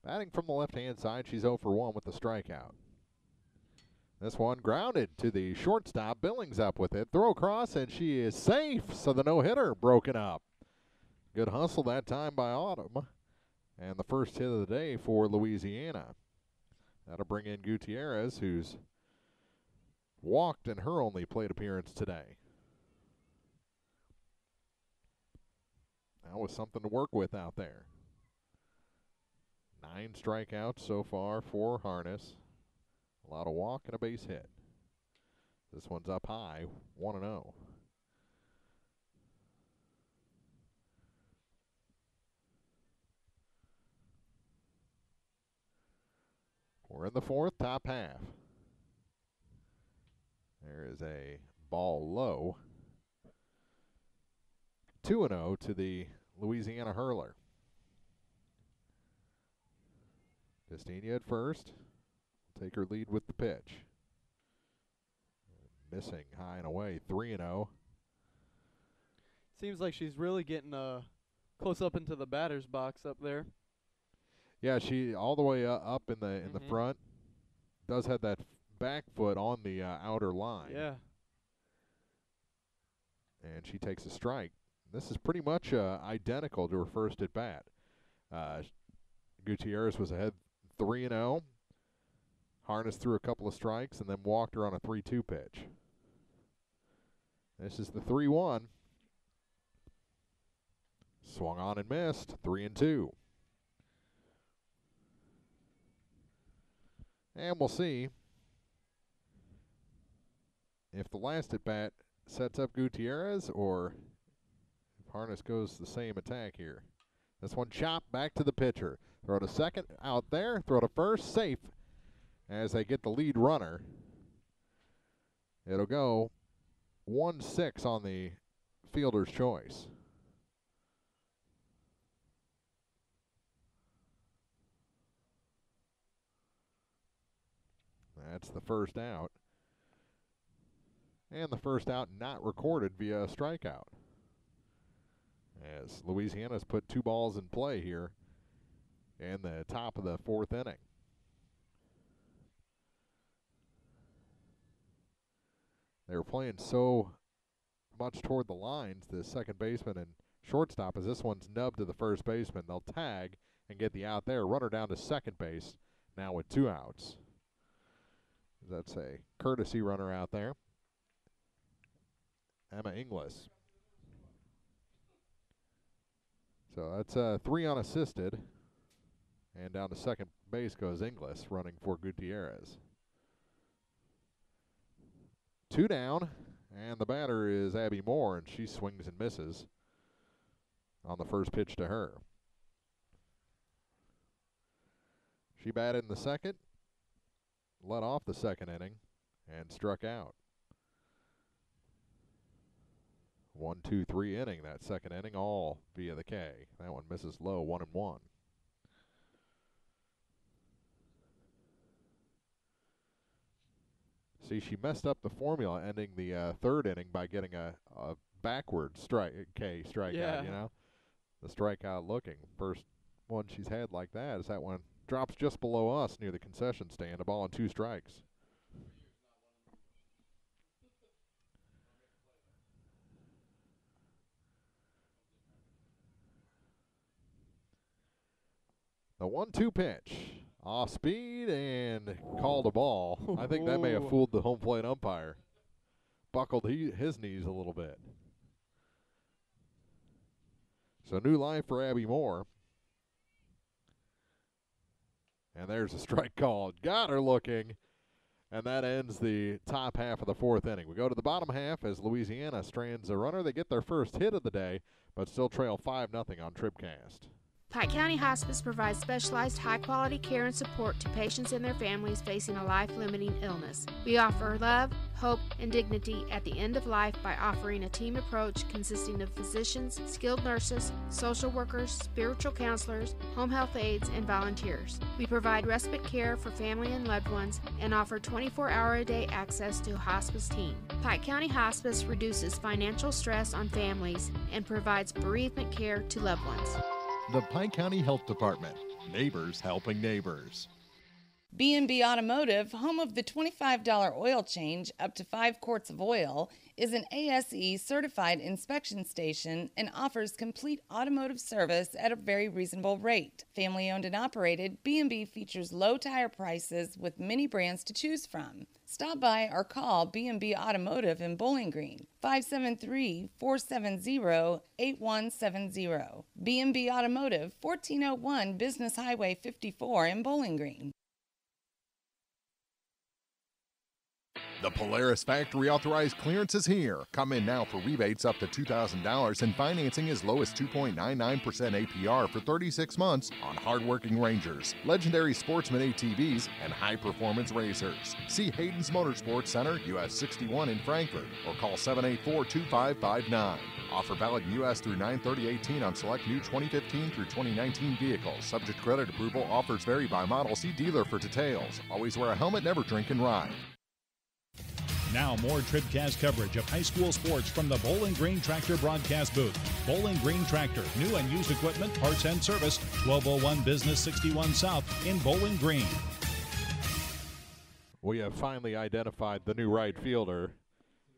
Batting from the left-hand side, she's 0 for 1 with the strikeout. This one grounded to the shortstop. Billings up with it. Throw across, and she is safe. So the no-hitter broken up. Good hustle that time by Autumn. And the first hit of the day for Louisiana. That'll bring in Gutierrez, who's walked in her only plate appearance today. That was something to work with out there. 9 strikeouts so far for Harness. A lot of walk and a base hit. This one's up high, 1-0. We're in the 4th, top half. There is a ball low. 2-0 to the Louisiana hurler. Castilla at first. Take her lead with the pitch. Missing high and away, 3-0. Seems like she's really getting close up into the batter's box up there. Yeah, she all the way up in the front. Does have that back foot on the outer line. Yeah. And she takes a strike. This is pretty much identical to her first at bat. Gutierrez was ahead 3-0. Harness threw a couple of strikes and then walked her on a 3-2 pitch. This is the 3-1. Swung on and missed, 3-2. And we'll see if the last at bat sets up Gutierrez or if Harness goes the same attack here. This one chopped back to the pitcher. Throw to second, out there. Throw to first, safe as they get the lead runner. It'll go 1-6 on the fielder's choice. That's the first out. And the first out not recorded via a strikeout, as Louisiana's put 2 balls in play here in the top of the 4th inning. They were playing so much toward the lines, the second baseman and shortstop, as this one's nubbed to the first baseman. They'll tag and get the out there. Runner down to second base now with 2 outs. That's a courtesy runner out there. Emma Inglis. So that's 3 unassisted. And down to second base goes Inglis, running for Gutierrez. 2 down, and the batter is Abby Moore, and she swings and misses on the first pitch to her. She batted in the second, led off the second inning, and struck out. 1, 2, 3 inning, that second inning, all via the K. That one misses low, 1-1. See, she messed up the formula ending the third inning by getting a backward strikeout, you know? The strikeout looking. First one she's had like that is that one drops just below us near the concession stand, a ball and 2 strikes. The 1-2 pitch. Off speed and called a ball. I think that may have fooled the home plate umpire. Buckled his knees a little bit. So new life for Abby Moore. And there's a strike called. Got her looking. And that ends the top half of the 4th inning. We go to the bottom half as Louisiana strands a runner. They get their first hit of the day, but still trail 5-0 on TribCast. Pike County Hospice provides specialized high-quality care and support to patients and their families facing a life-limiting illness. We offer love, hope, and dignity at the end of life by offering a team approach consisting of physicians, skilled nurses, social workers, spiritual counselors, home health aides, and volunteers. We provide respite care for family and loved ones and offer 24-hour-a-day access to a hospice team. Pike County Hospice reduces financial stress on families and provides bereavement care to loved ones. The Pike County Health Department. Neighbors helping neighbors. B&B Automotive, home of the $25 oil change up to 5 quarts of oil, is an ASE certified inspection station and offers complete automotive service at a very reasonable rate. Family owned and operated, B&B features low tire prices with many brands to choose from. Stop by or call B&B Automotive in Bowling Green, 573-470-8170. B&B Automotive, 1401 Business Highway 54 in Bowling Green. The Polaris Factory Authorized Clearance is here. Come in now for rebates up to $2,000 and financing as low as 2.99% APR for 36 months on hardworking Rangers, legendary Sportsman ATVs, and high-performance racers. See Hayden's Motorsports Center, US 61 in Frankfort, or call 784-2559. Offer valid U.S. through 9/30/18 on select new 2015 through 2019 vehicles. Subject credit approval. Offers vary by model. See dealer for details. Always wear a helmet, never drink and ride. Now more TribCast coverage of high school sports from the Bowling Green Tractor broadcast booth. Bowling Green Tractor, new and used equipment, parts and service, 1201 Business 61 South in Bowling Green. We have finally identified the new right fielder.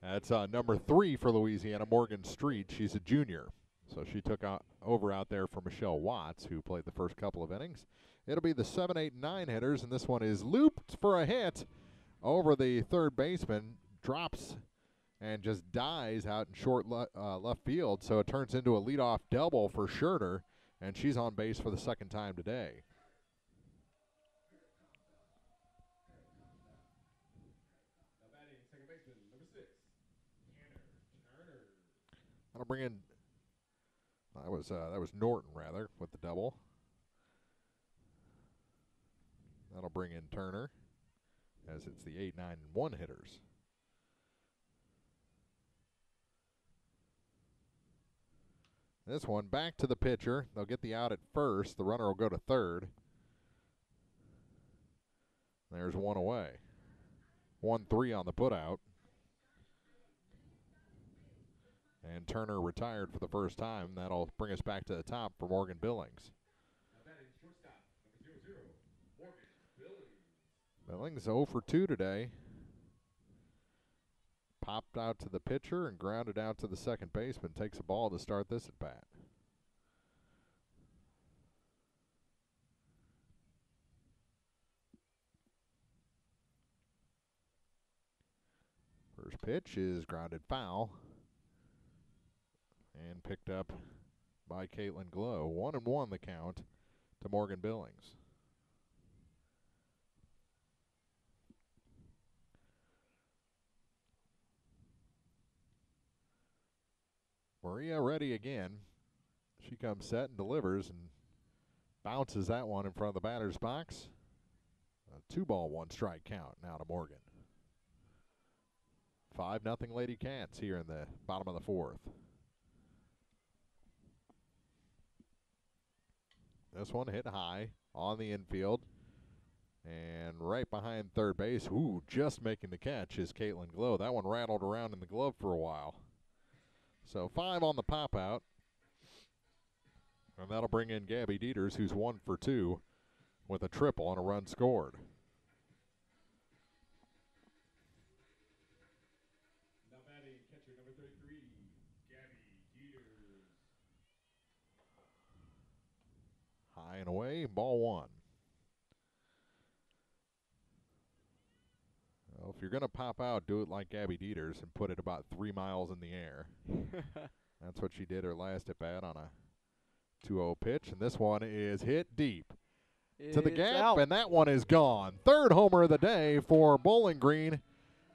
That's number 3 for Louisiana, Morgan Street. She's a junior, so she took over out there for Michelle Watts, who played the first couple of innings. It'll be the 7, 8, 9 hitters, and this one is looped for a hit over the third baseman. Drops and just dies out in short left field, so it turns into a leadoff double for Scherter, and she's on base for the second time today. Second baseman, number 6, Turner. That'll bring in. That was Norton rather with the double. That'll bring in Turner, as it's the 8, 9, and 1 hitters. This one back to the pitcher. They'll get the out at first. The runner will go to third. There's one away. 1-3 on the putout. And Turner retired for the first time. That'll bring us back to the top for Morgan Billings. Billings 0 for 2 today. Popped out to the pitcher and grounded out to the second baseman. Takes a ball to start this at bat. First pitch is grounded foul and picked up by Caitlin Glow. 1-1 the count to Morgan Billings. Maria ready again. She comes set and delivers and bounces that one in front of the batter's box. A 2-ball, 1-strike count now to Morgan. 5-0 Lady Cats here in the bottom of the fourth. This one hit high on the infield and right behind third base. Ooh, just making the catch is Caitlin Glow. That one rattled around in the glove for a while. So 5 on the pop out. And that'll bring in Gabby Dieters, who's 1 for 2 with a triple and a run scored. Now batting catcher number 33, Gabby Dieters. High and away, ball 1. Well, if you're going to pop out, do it like Gabby Dieters and put it about 3 miles in the air. That's what she did her last at bat on a 2-0 pitch, and this one is hit deep to the gap, out. And that one is gone. Third homer of the day for Bowling Green,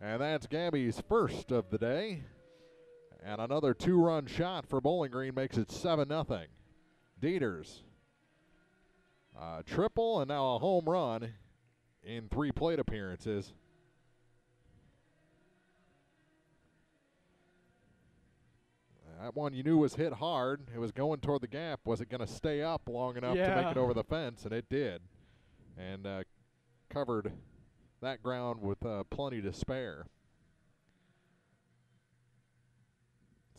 and that's Gabby's first of the day. And another 2-run shot for Bowling Green makes it 7-0. Dieters, triple and now a home run in 3 plate appearances. That one you knew was hit hard. It was going toward the gap. Was it going to stay up long enough to make it over the fence? And it did. And covered that ground with plenty to spare.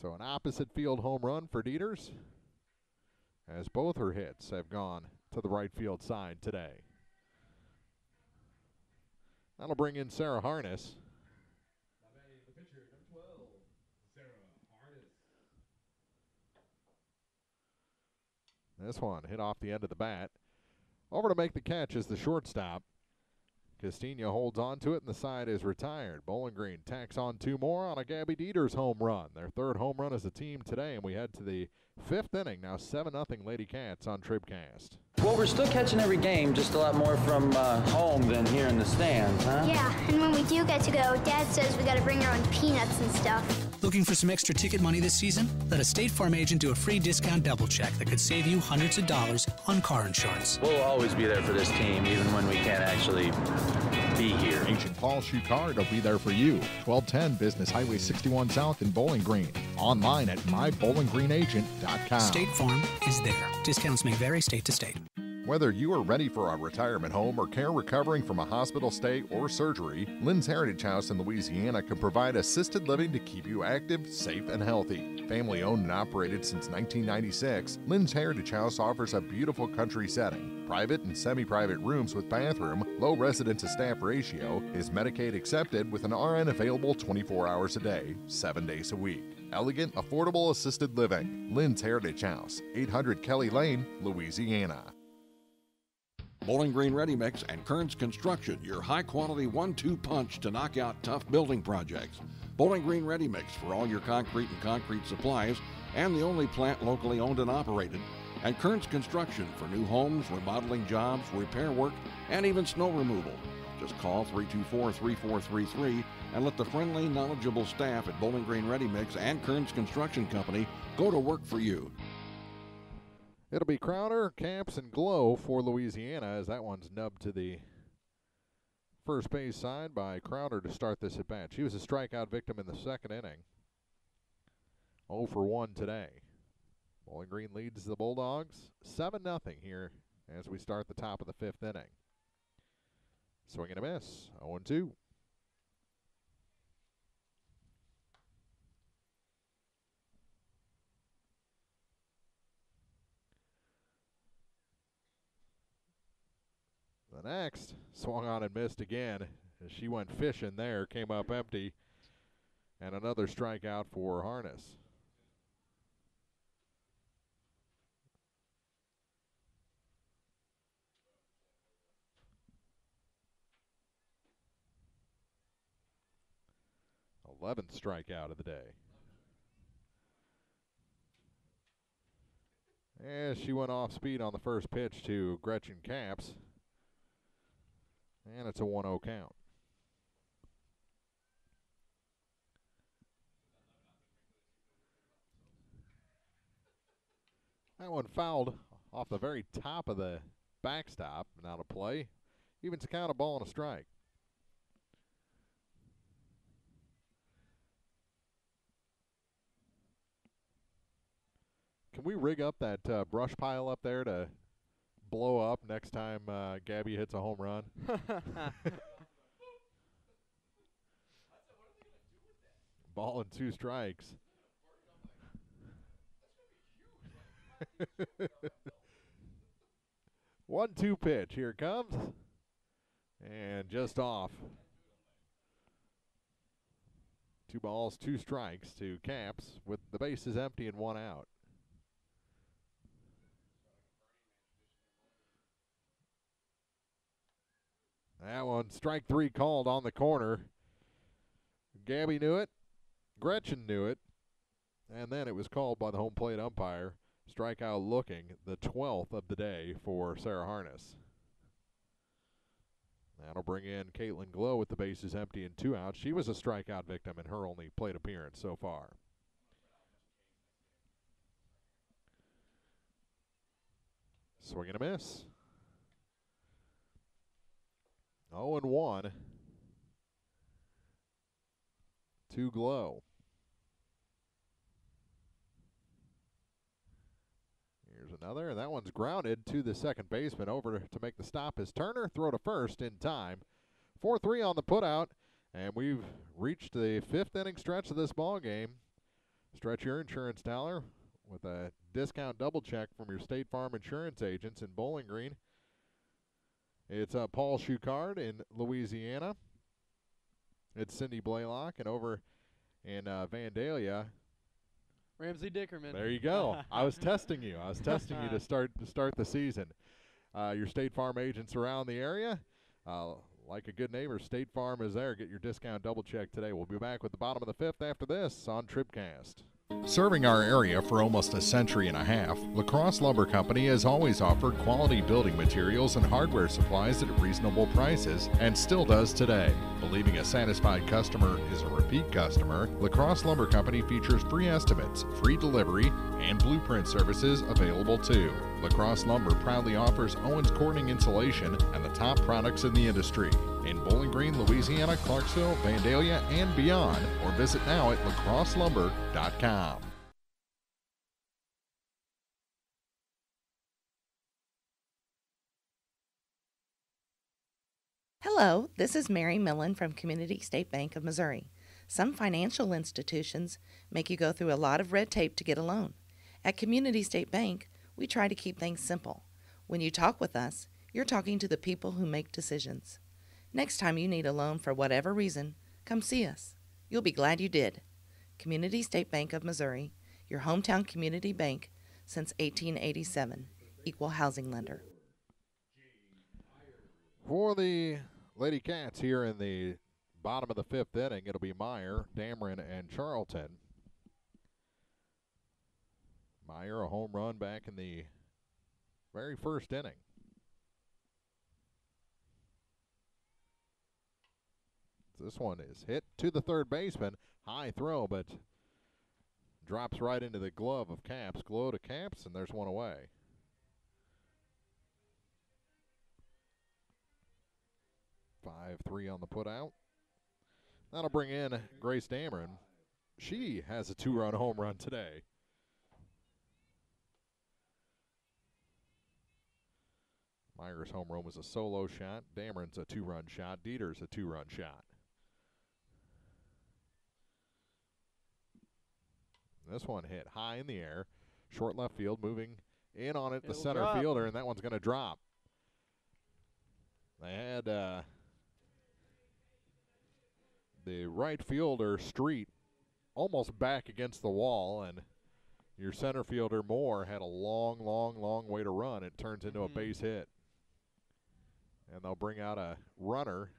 So an opposite field home run for Dieters, as both her hits have gone to the right field side today. That'll bring in Sarah Harness. The pitcher, number 12, Sarah Harness. This one hit off the end of the bat. Over to make the catch is the shortstop. Castino holds on to it, and the side is retired. Bowling Green tacks on 2 more on a Gabby Dieters home run. Their 3rd home run as a team today, and we head to the 5th inning. Now 7-0 Lady Cats on TribCast. Well, we're still catching every game, just a lot more from home than here in the stands, huh? Yeah, and when we do get to go, Dad says we gotta bring our own peanuts and stuff. Looking for some extra ticket money this season? Let a State Farm agent do a free discount double check that could save you hundreds of dollars on car insurance. We'll always be there for this team, even when we can't actually be here. Agent Paul Shucard will be there for you. 1210 Business Highway 61 South in Bowling Green. Online at mybowlinggreenagent.com. State Farm is there. Discounts may vary state to state. Whether you are ready for a retirement home or care recovering from a hospital stay or surgery, Lynn's Heritage House in Louisiana can provide assisted living to keep you active, safe, and healthy. Family owned and operated since 1996, Lynn's Heritage House offers a beautiful country setting, private and semi-private rooms with bathroom, low resident-to-staff ratio, is Medicaid accepted with an RN available 24 hours a day, 7 days a week. Elegant, affordable assisted living. Lynn's Heritage House, 800 Kelly Lane, Louisiana. Bowling Green Ready Mix and Kearns Construction, your high-quality 1-2 punch to knock out tough building projects. Bowling Green Ready Mix for all your concrete and concrete supplies, and the only plant locally owned and operated. And Kearns Construction for new homes, remodeling jobs, repair work, and even snow removal. Just call 324-3433 and let the friendly, knowledgeable staff at Bowling Green Ready Mix and Kearns Construction Company go to work for you. It'll be Crowder, Camps, and Glow for Louisiana, as that one's nubbed to the first base side by Crowder to start this at bat. She was a strikeout victim in the 2nd inning. 0 for 1 today. Bowling Green leads the Bulldogs 7-0 here as we start the top of the 5th inning. Swing and a miss, 0-2. The next swung on and missed again. As she went fishing there, came up empty, and another strikeout for Harness. Eleventh strikeout of the day. And she went off speed on the first pitch to Gretchen Capps. And it's a 1-0 count. That one fouled off the very top of the backstop. Now to play. Evens the count, a ball and a strike. Can we rig up that brush pile up there to blow up next time Gabby hits a home run? Ball and 2 strikes. 1-2 pitch. Here it comes. And just off. 2 balls, 2 strikes to Capps with the bases empty and 1 out. That one, strike 3 called on the corner. Gabby knew it. Gretchen knew it. And then it was called by the home plate umpire. Strikeout looking, the 12th of the day for Sarah Harness. That'll bring in Caitlin Glow with the bases empty and 2 outs. She was a strikeout victim in her only plate appearance so far. Swing and a miss. 0-1 to Glow. Here's another, and that one's grounded to the second baseman. Over to make the stop is Turner. Throw to first in time. 4-3 on the putout, and we've reached the 5th inning stretch of this ball game. Stretch your insurance dollar with a discount double check from your State Farm insurance agents in Bowling Green. It's Paul Schuchard in Louisiana. It's Cindy Blaylock, and over in Vandalia, Ramsey Dickerman. there you go. I was testing you. I was testing you to start the season. Your State Farm agents around the area. Like a good neighbor, State Farm is there. Get your discount double check today. We'll be back with the bottom of the 5th after this on TribCast. Serving our area for almost a century and a half, La Crosse Lumber Company has always offered quality building materials and hardware supplies at reasonable prices and still does today. Believing a satisfied customer is a repeat customer, La Crosse Lumber Company features free estimates, free delivery, and blueprint services available too. La Crosse Lumber proudly offers Owens Corning insulation and the top products in the industry. In Bowling Green, Louisiana, Clarksville, Vandalia, and beyond, or visit now at lacrosselumber.com. Hello, this is Mary Millen from Community State Bank of Missouri. Some financial institutions make you go through a lot of red tape to get a loan. At Community State Bank, we try to keep things simple. When you talk with us, you're talking to the people who make decisions. Next time you need a loan for whatever reason, come see us. You'll be glad you did. Community State Bank of Missouri, your hometown community bank since 1887. Equal housing lender. For the Lady Cats here in the bottom of the 5th inning, it'll be Meyer, Dameron, and Charlton. Meyer, a home run back in the very first inning. This one is hit to the third baseman. High throw, but drops right into the glove of Capps. Glow to Capps, and there's one away. Five, 3 on the putout. That'll bring in Grace Dameron. She has a 2-run home run today. Meyer's home run was a solo shot. Dameron's a 2-run shot. Dieter's a 2-run shot. This one hit high in the air. Short left field, moving in on it, the center fielder, and that one's going to drop. They had the right fielder, Street, almost back against the wall, and your center fielder, Moore, had a long way to run. It turns into a base hit. And they'll bring out a runner,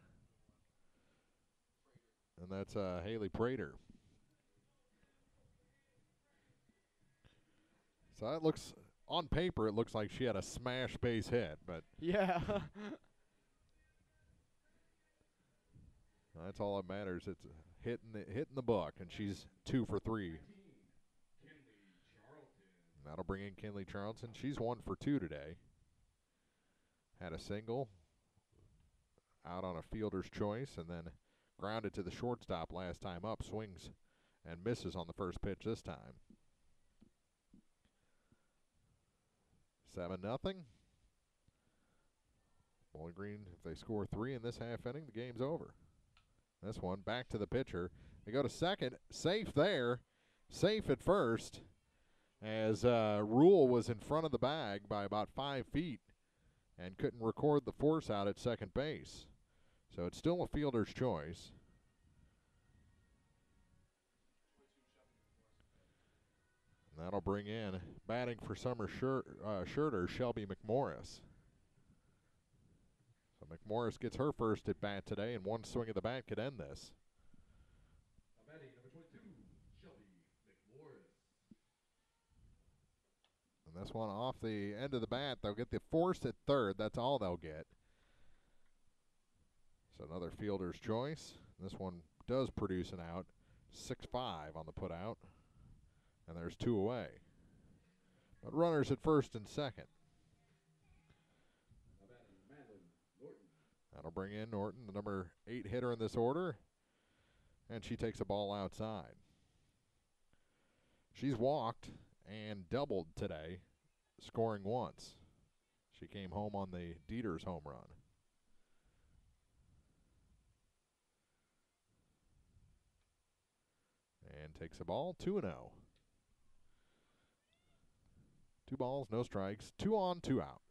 and that's Haley Prater. So that looks, on paper, it looks like she had a smash base hit, but yeah. That's all that matters. It's hitting the book, and she's 2 for 3. That'll bring in Kinley Charlton. She's 1 for 2 today. Had a single out on a fielder's choice, and then grounded to the shortstop last time up. Swings and misses on the first pitch this time. 7-0. Bowling Green, if they score 3 in this half inning, the game's over. This one back to the pitcher. They go to second. Safe there. Safe at first, as Rule was in front of the bag by about 5 feet and couldn't record the force out at second base. So it's still a fielder's choice. And that'll bring in, batting for Summer Schurter, Shelby McMorris. So McMorris gets her first at bat today, and one swing of the bat could end this. Batting number 22, Shelby McMorris. And this one off the end of the bat. They'll get the force at third. That's all they'll get. So another fielder's choice. This one does produce an out. 6-5 on the put out. And there's 2 away. But runners at first and second. That'll bring in Norton, the number 8 hitter in this order. And she takes a ball outside. She's walked and doubled today, scoring once. She came home on the Dieters home run. And takes a ball, 2-0. 2 balls, no strikes, 2 on, 2 out.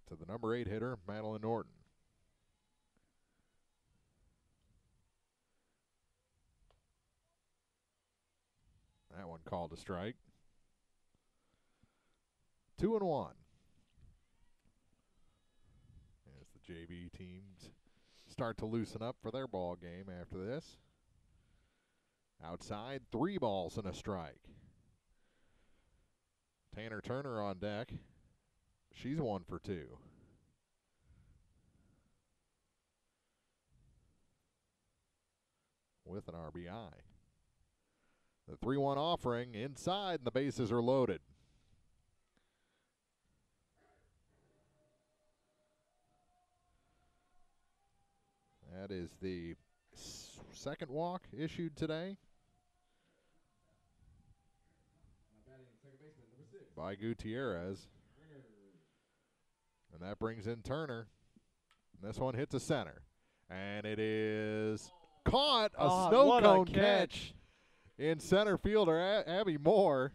To the number 8 hitter, Madeline Norton. That one called a strike. 2-1. As the JV teams start to loosen up for their ball game after this. Outside, 3 balls and a strike. Tanner Turner on deck. She's 1 for 2. With an RBI. The 3-1 offering inside, and the bases are loaded. That is the second walk issued today by Gutierrez. And that brings in Turner. And this one hits a center. And it is caught, a snow cone catch in center fielder Abby Moore.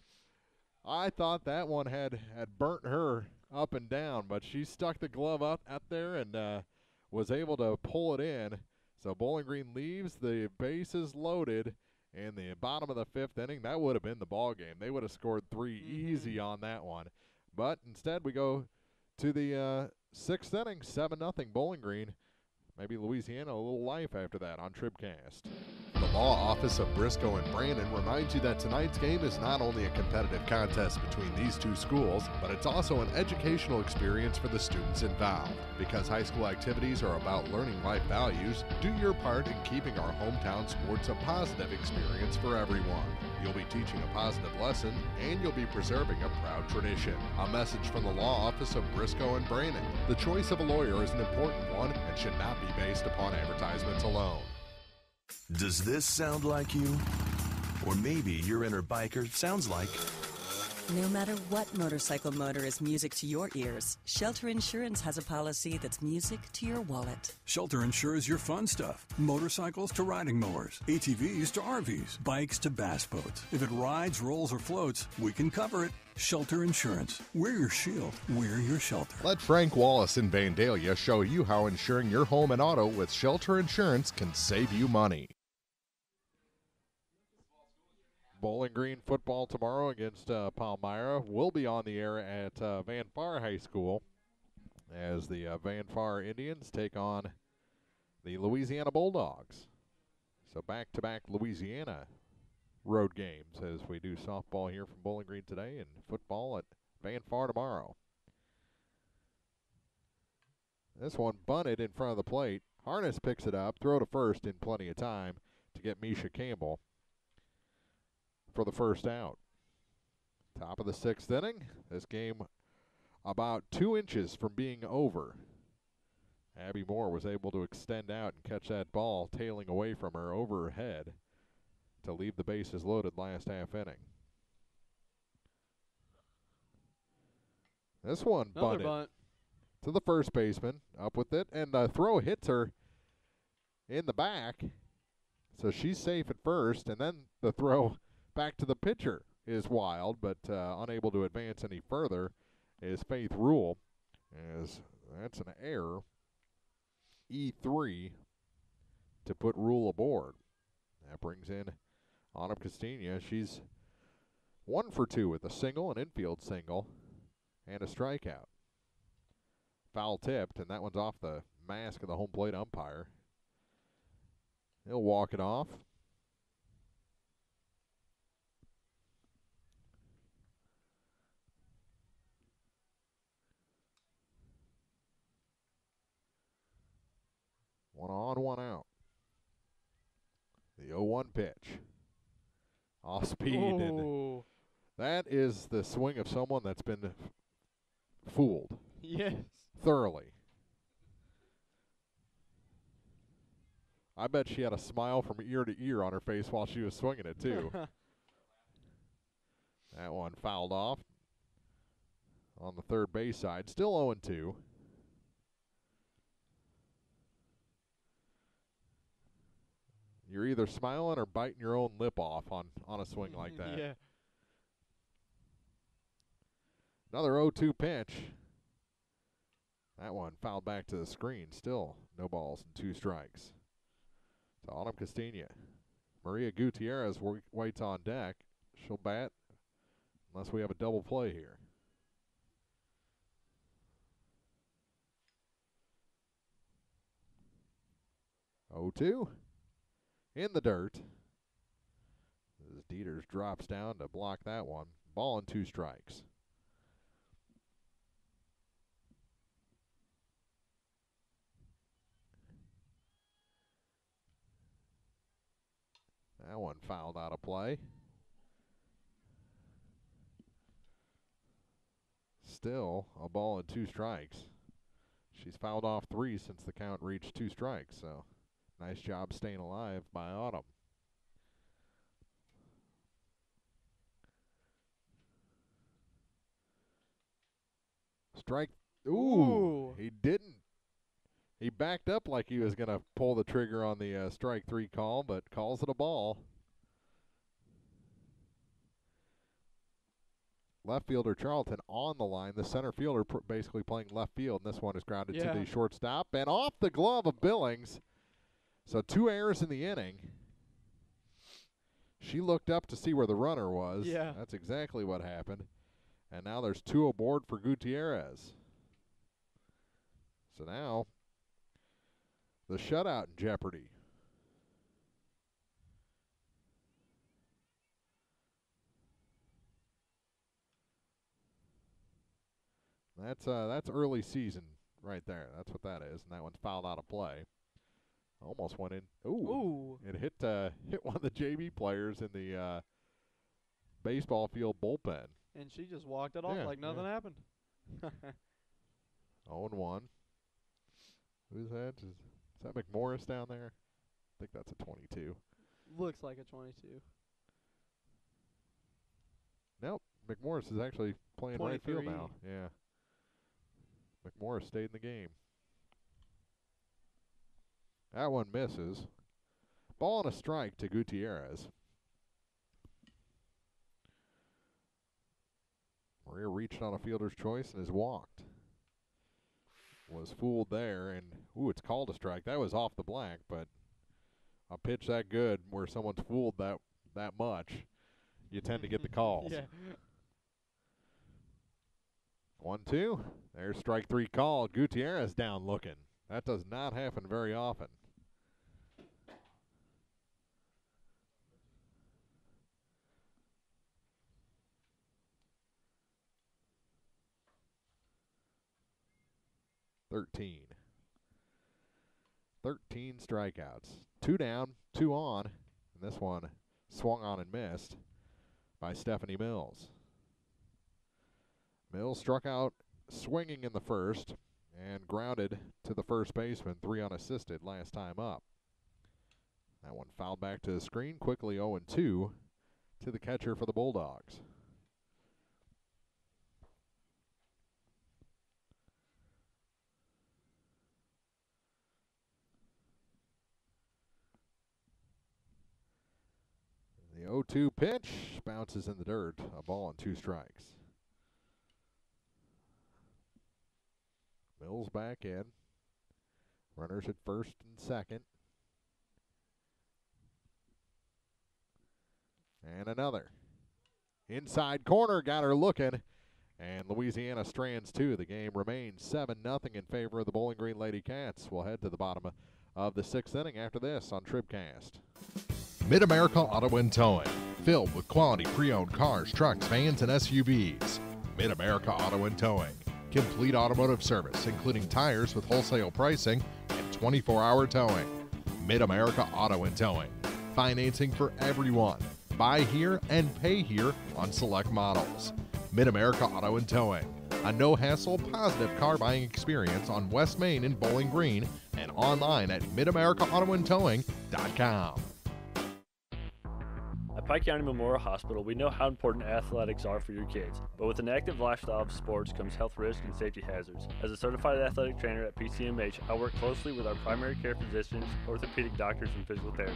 I thought that one had burnt her up and down, but she stuck the glove up there and was able to pull it in. So Bowling Green leaves the bases loaded in the bottom of the 5th inning. That would have been the ball game. They would have scored 3 easy on that one. But instead we go to the 6th inning, 7-0 Bowling Green. Maybe Louisiana a little life after that on TribCast. The Law Office of Briscoe and Brandon reminds you that tonight's game is not only a competitive contest between these 2 schools, but it's also an educational experience for the students involved. Because high school activities are about learning life values, do your part in keeping our hometown sports a positive experience for everyone. You'll be teaching a positive lesson, and you'll be preserving a proud tradition. A message from the Law Office of Briscoe and Brandon. The choice of a lawyer is an important one and should not be based upon advertisements alone. Does this sound like you? Or maybe your inner biker sounds like No matter what motorcycle motor is music to your ears, Shelter Insurance has a policy that's music to your wallet. Shelter insures your fun stuff. Motorcycles to riding mowers, ATVs to RVs, bikes to bass boats. If it rides, rolls, or floats, we can cover it. Shelter Insurance. We're your shield. We're your shelter. Let Frank Wallace in Vandalia show you how insuring your home and auto with Shelter Insurance can save you money. Bowling Green football tomorrow against Palmyra. Will be on the air at Van Far High School as the Van Far Indians take on the Louisiana Bulldogs. So back-to-back Louisiana road games as we do softball here from Bowling Green today and football at Van Far tomorrow. This one bunted in front of the plate. Harness picks it up, throw to first in plenty of time to get Misha Campbell for the first out. Top of the 6th inning. This game about 2 inches from being over. Abby Moore was able to extend out and catch that ball tailing away from her over her head to leave the bases loaded last half inning. This one bunted to the first baseman, up with it, and the throw hits her in the back, so she's safe at first, and then the throw back to the pitcher is wild, but unable to advance any further is Faith Rule, as that's an error. E3 to put Rule aboard. That brings in Autumn Castilla. She's 1 for 2 with a single, an infield single, and a strikeout. Foul tipped, and that one's off the mask of the home plate umpire. He'll walk it off. One on, one out. The 0-1 pitch. Off speed. And that is the swing of someone that's been fooled. Yes. Thoroughly. I bet she had a smile from ear to ear on her face while she was swinging it, too. That one fouled off on the third base side. Still 0-2. You're either smiling or biting your own lip off on a swing like that. Yeah. Another 0-2 pitch. That one fouled back to the screen. Still no balls and 2 strikes. To Autumn Castilla. Maria Gutierrez waits on deck. She'll bat unless we have a double play here. 0-2. In the dirt. As Dieters drops down to block that one. Ball and 2 strikes. That one fouled out of play. Still a ball and 2 strikes. She's fouled off 3 since the count reached 2 strikes, so nice job staying alive by Autumn. Strike. Ooh. He didn't. He backed up like he was going to pull the trigger on the strike 3 call, but calls it a ball. Left fielder Charlton on the line. The center fielder basically playing left field, and this one is grounded to the shortstop and off the glove of Billings. So 2 errors in the inning. She looked up to see where the runner was. Yeah. That's exactly what happened. And now there's 2 aboard for Gutierrez. So now the shutout in jeopardy. That's early season right there. That's what that is. And that one's fouled out of play. Almost went in. Ooh. It hit one of the JV players in the baseball field bullpen. And she just walked it off like nothing happened. 0-1. Who's that? Is that McMorris down there? I think that's a 22. Looks like a 22. Nope. McMorris is actually playing right field 23. now. Yeah. McMorris stayed in the game. That one misses. Ball and a strike to Gutierrez. Maria reached on a fielder's choice and has walked. Was fooled there, and it's called a strike. That was off the black, but a pitch that good where someone's fooled that much, you tend to get the calls. Yeah. 1-2. There's strike 3 called. Gutierrez down looking. That does not happen very often. Thirteen strikeouts. 2 down, 2 on. And this one swung on and missed by Stephanie Mills. Mills struck out swinging in the first and grounded to the first baseman, 3 unassisted last time up. That one fouled back to the screen, quickly 0-2 to the catcher for the Bulldogs. The 0-2 pitch bounces in the dirt, a ball and 2 strikes. Mills back in. Runners at first and second. And another. Inside corner, got her looking. And Louisiana strands 2. The game remains 7-0 in favor of the Bowling Green Lady Cats. We'll head to the bottom of the 6th inning after this on TribCast. Mid-America Auto and Towing, filled with quality pre-owned cars, trucks, vans, and SUVs. Mid-America Auto and Towing, complete automotive service, including tires with wholesale pricing and 24-hour towing. Mid-America Auto and Towing, financing for everyone. Buy here and pay here on select models. Mid-America Auto and Towing, a no-hassle, positive car buying experience on West Main in Bowling Green and online at midamericaautoandtowing.com. At Pike County Memorial Hospital, we know how important athletics are for your kids, but with an active lifestyle of sports comes health risks and safety hazards. As a certified athletic trainer at PCMH, I work closely with our primary care physicians, orthopedic doctors, and physical therapists.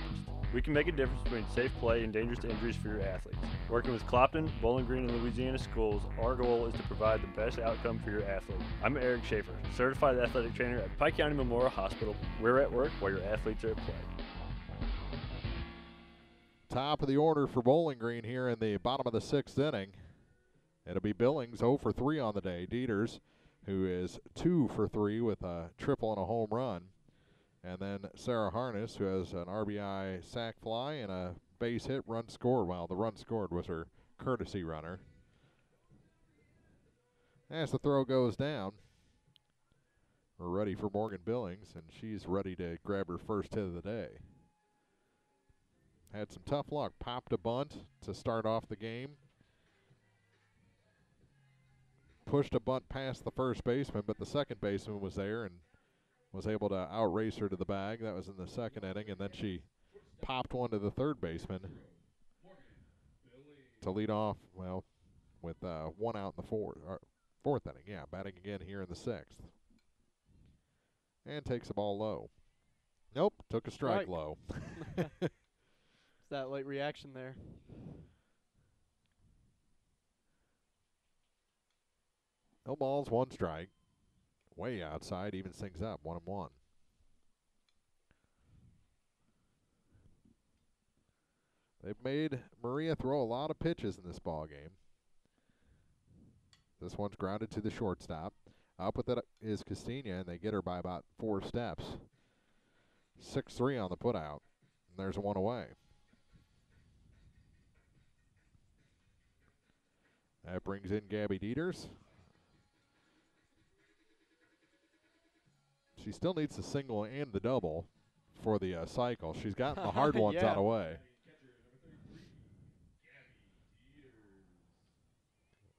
We can make a difference between safe play and dangerous injuries for your athletes. Working with Clopton, Bowling Green, and Louisiana schools, our goal is to provide the best outcome for your athlete. I'm Eric Schaefer, certified athletic trainer at Pike County Memorial Hospital. We're at work while your athletes are at play. Top of the order for Bowling Green here in the bottom of the 6th inning. It'll be Billings 0 for 3 on the day. Dieters, who is 2 for 3 with a triple and a home run. And then Sarah Harness, who has an RBI sac fly and a base hit, run scored. Well, the run scored was her courtesy runner. As the throw goes down, we're ready for Morgan Billings, and she's ready to grab her first hit of the day. Had some tough luck. Popped a bunt to start off the game. Pushed a bunt past the first baseman, but the second baseman was there and was able to outrace her to the bag. That was in the 2nd inning, and then she popped one to the third baseman to lead off, well, with 1 out in the 4th inning. Yeah, batting again here in the 6th. And takes the ball low. Nope, took a strike low. That late reaction there. No balls, 1 strike. Way outside, evens things up, 1-1. They've made Maria throw a lot of pitches in this ball game. This one's grounded to the shortstop. Up with it is Castilla, and they get her by about 4 steps. 6-3 on the putout, and there's 1 away. That brings in Gabby Dieters. She still needs the single and the double for the cycle. She's gotten the hard ones out of the way.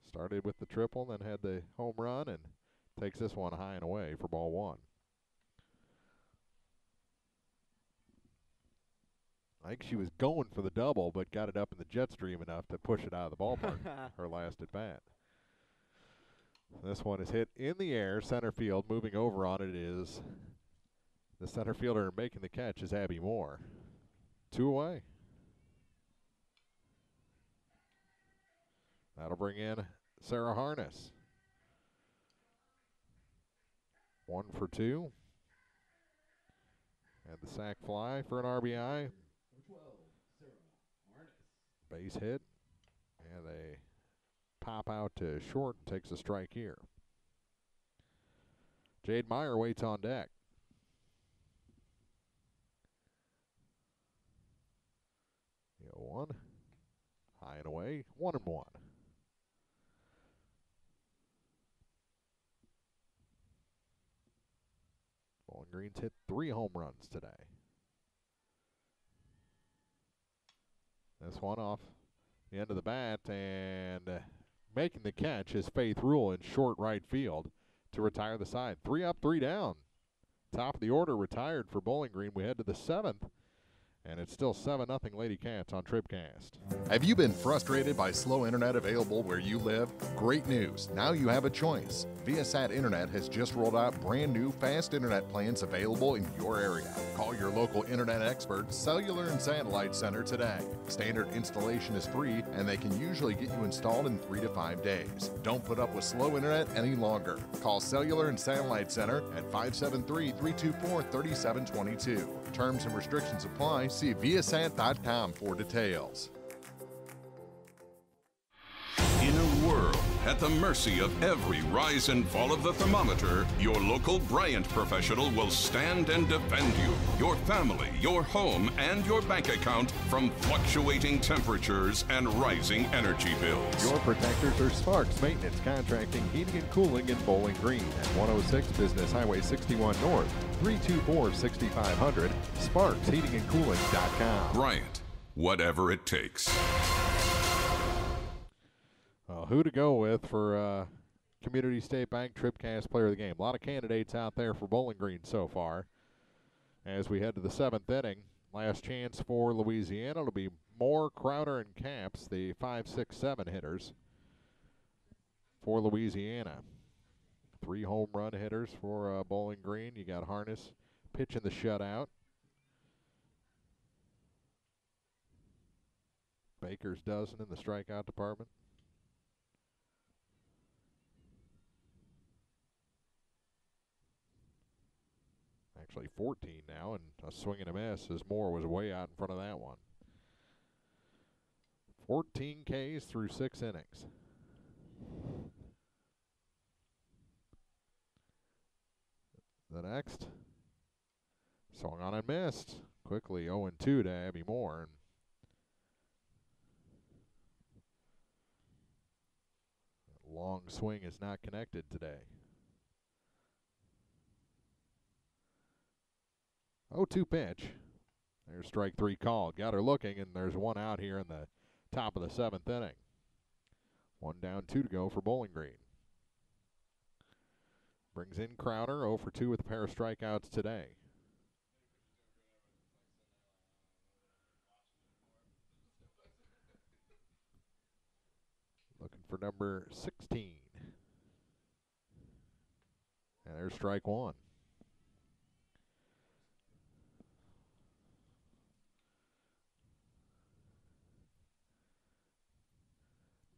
Started with the triple, then had the home run, and takes this one high and away for ball 1. I think she was going for the double, but got it up in the jet stream enough to push it out of the ballpark, her last at bat. This one is hit in the air, center field. Moving over on it is the center fielder making the catch is Abby Moore. 2 away. That'll bring in Sarah Harness. 1 for 2. And the sac fly for an RBI. Base hit. And they pop out to short and takes a strike here. Jade Meyer waits on deck. The 0-1. High and away. 1-1. Bowling Green's hit 3 home runs today. This one off the end of the bat, and making the catch is Faith Rule in short right field to retire the side. 3 up, 3 down. Top of the order retired for Bowling Green. We head to the 7th. And it's still 7-0 Lady Cats on TribCast. Have you been frustrated by slow internet available where you live? Great news. Now you have a choice. Viasat Internet has just rolled out brand new fast internet plans available in your area. Call your local internet expert, Cellular and Satellite Center, today. Standard installation is free, and they can usually get you installed in 3 to 5 days. Don't put up with slow internet any longer. Call Cellular and Satellite Center at 573-324-3722. Terms and restrictions apply. See Viasat.com for details. In a world at the mercy of every rise and fall of the thermometer, your local Bryant professional will stand and defend you, your family, your home, and your bank account from fluctuating temperatures and rising energy bills. Your protectors are Sparks Maintenance, Contracting, Heating, and Cooling in Bowling Green at 106 Business Highway 61 North, 324-6500, SparksHeatingandCooling.com. Bryant, whatever it takes. Who to go with for Community State Bank TribCast Player of the Game? A lot of candidates out there for Bowling Green so far. As we head to the 7th inning, last chance for Louisiana. It'll be Moore, Crowder, and Capps, the 5, 6, 7 hitters for Louisiana. 3 home run hitters for Bowling Green. You got Harness pitching the shutout. Baker's dozen in the strikeout department. Actually 14 now, and a swing and a miss as Moore was way out in front of that one. 14 Ks through 6 innings. The next, swung on and missed. Quickly 0-2 to Abby Moore. And long swing is not connected today. 0-2 pitch. There's strike 3 called. Got her looking, and there's one out here in the top of the 7th inning. 1 down, 2 to go for Bowling Green. Brings in Crowder, 0 for 2 with a pair of strikeouts today. Looking for number 16. And there's strike 1.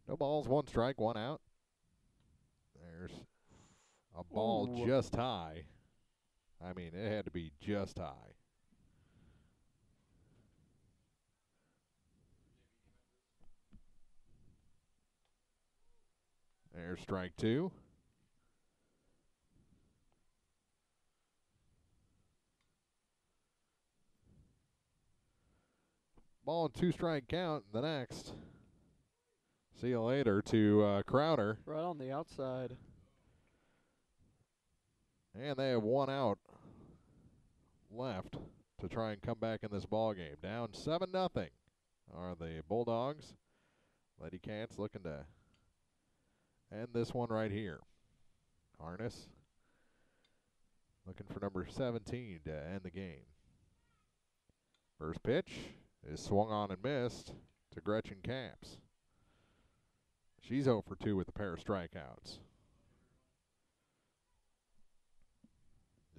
No balls, 1 strike, 1 out. There's a ball just high. I mean, it had to be just high. There's strike 2. Ball and 2 strike count. The next. See you later to Crowder. Right on the outside. And they have 1 out left to try and come back in this ball game. Down 7-0 are the Bulldogs. Lady Cats looking to end this one right here. Harness looking for number 17 to end the game. First pitch is swung on and missed to Gretchen Capps. She's 0 for 2 with a pair of strikeouts.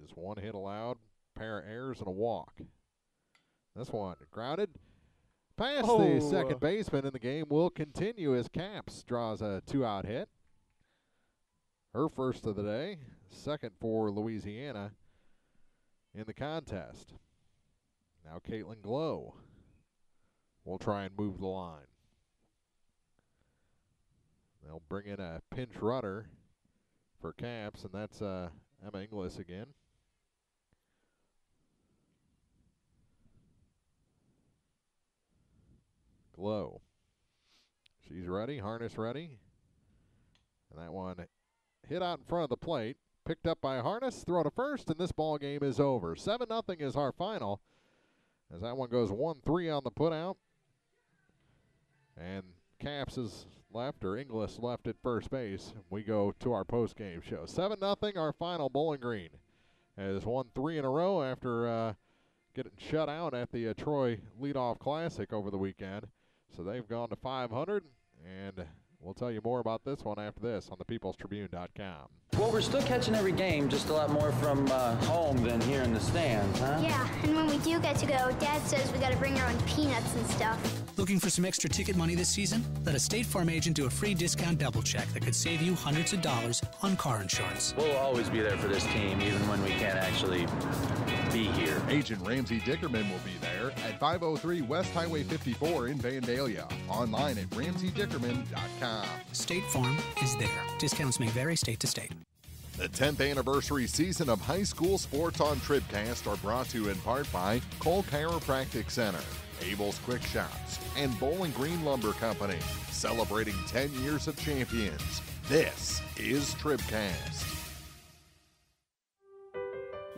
Just one hit allowed, pair of errors and a walk. This one grounded past the second baseman, and the game will continue as Capps draws a 2-out hit. Her first of the day, second for Louisiana in the contest. Now Caitlin Glow will try and move the line. They'll bring in a pinch runner for Capps, and that's Emma Inglis again. Glow. She's ready, Harness ready. And that one hit out in front of the plate. Picked up by Harness, throw to first, and this ball game is over. 7-0 is our final, as that one goes 1-3 on the putout. And Capps is left, or Inglis left at first base. We go to our post-game show. 7-0 our final. Bowling Green has won 3 in a row after getting shut out at the Troy Leadoff Classic over the weekend. So they've gone to 500, and we'll tell you more about this one after this on thepeoplestribune.com. Well, we're still catching every game, just a lot more from home than here in the stands, huh? Yeah, and when we do get to go, Dad says we got to bring our own peanuts and stuff. Looking for some extra ticket money this season? Let a State Farm agent do a free discount double check that could save you hundreds of dollars on car insurance. We'll always be there for this team, even when we can't actually be here. Agent Ramsey Dickerman will be there at 503 West Highway 54 in Vandalia. Online at RamseyDickerman.com. State Farm is there. Discounts may vary state to state. The 10th anniversary season of high school sports on TribCast are brought to you in part by Cole Chiropractic Center, Abel's Quick Shops, and Bowling Green Lumber Company, celebrating 10 years of champions. This is TribCast.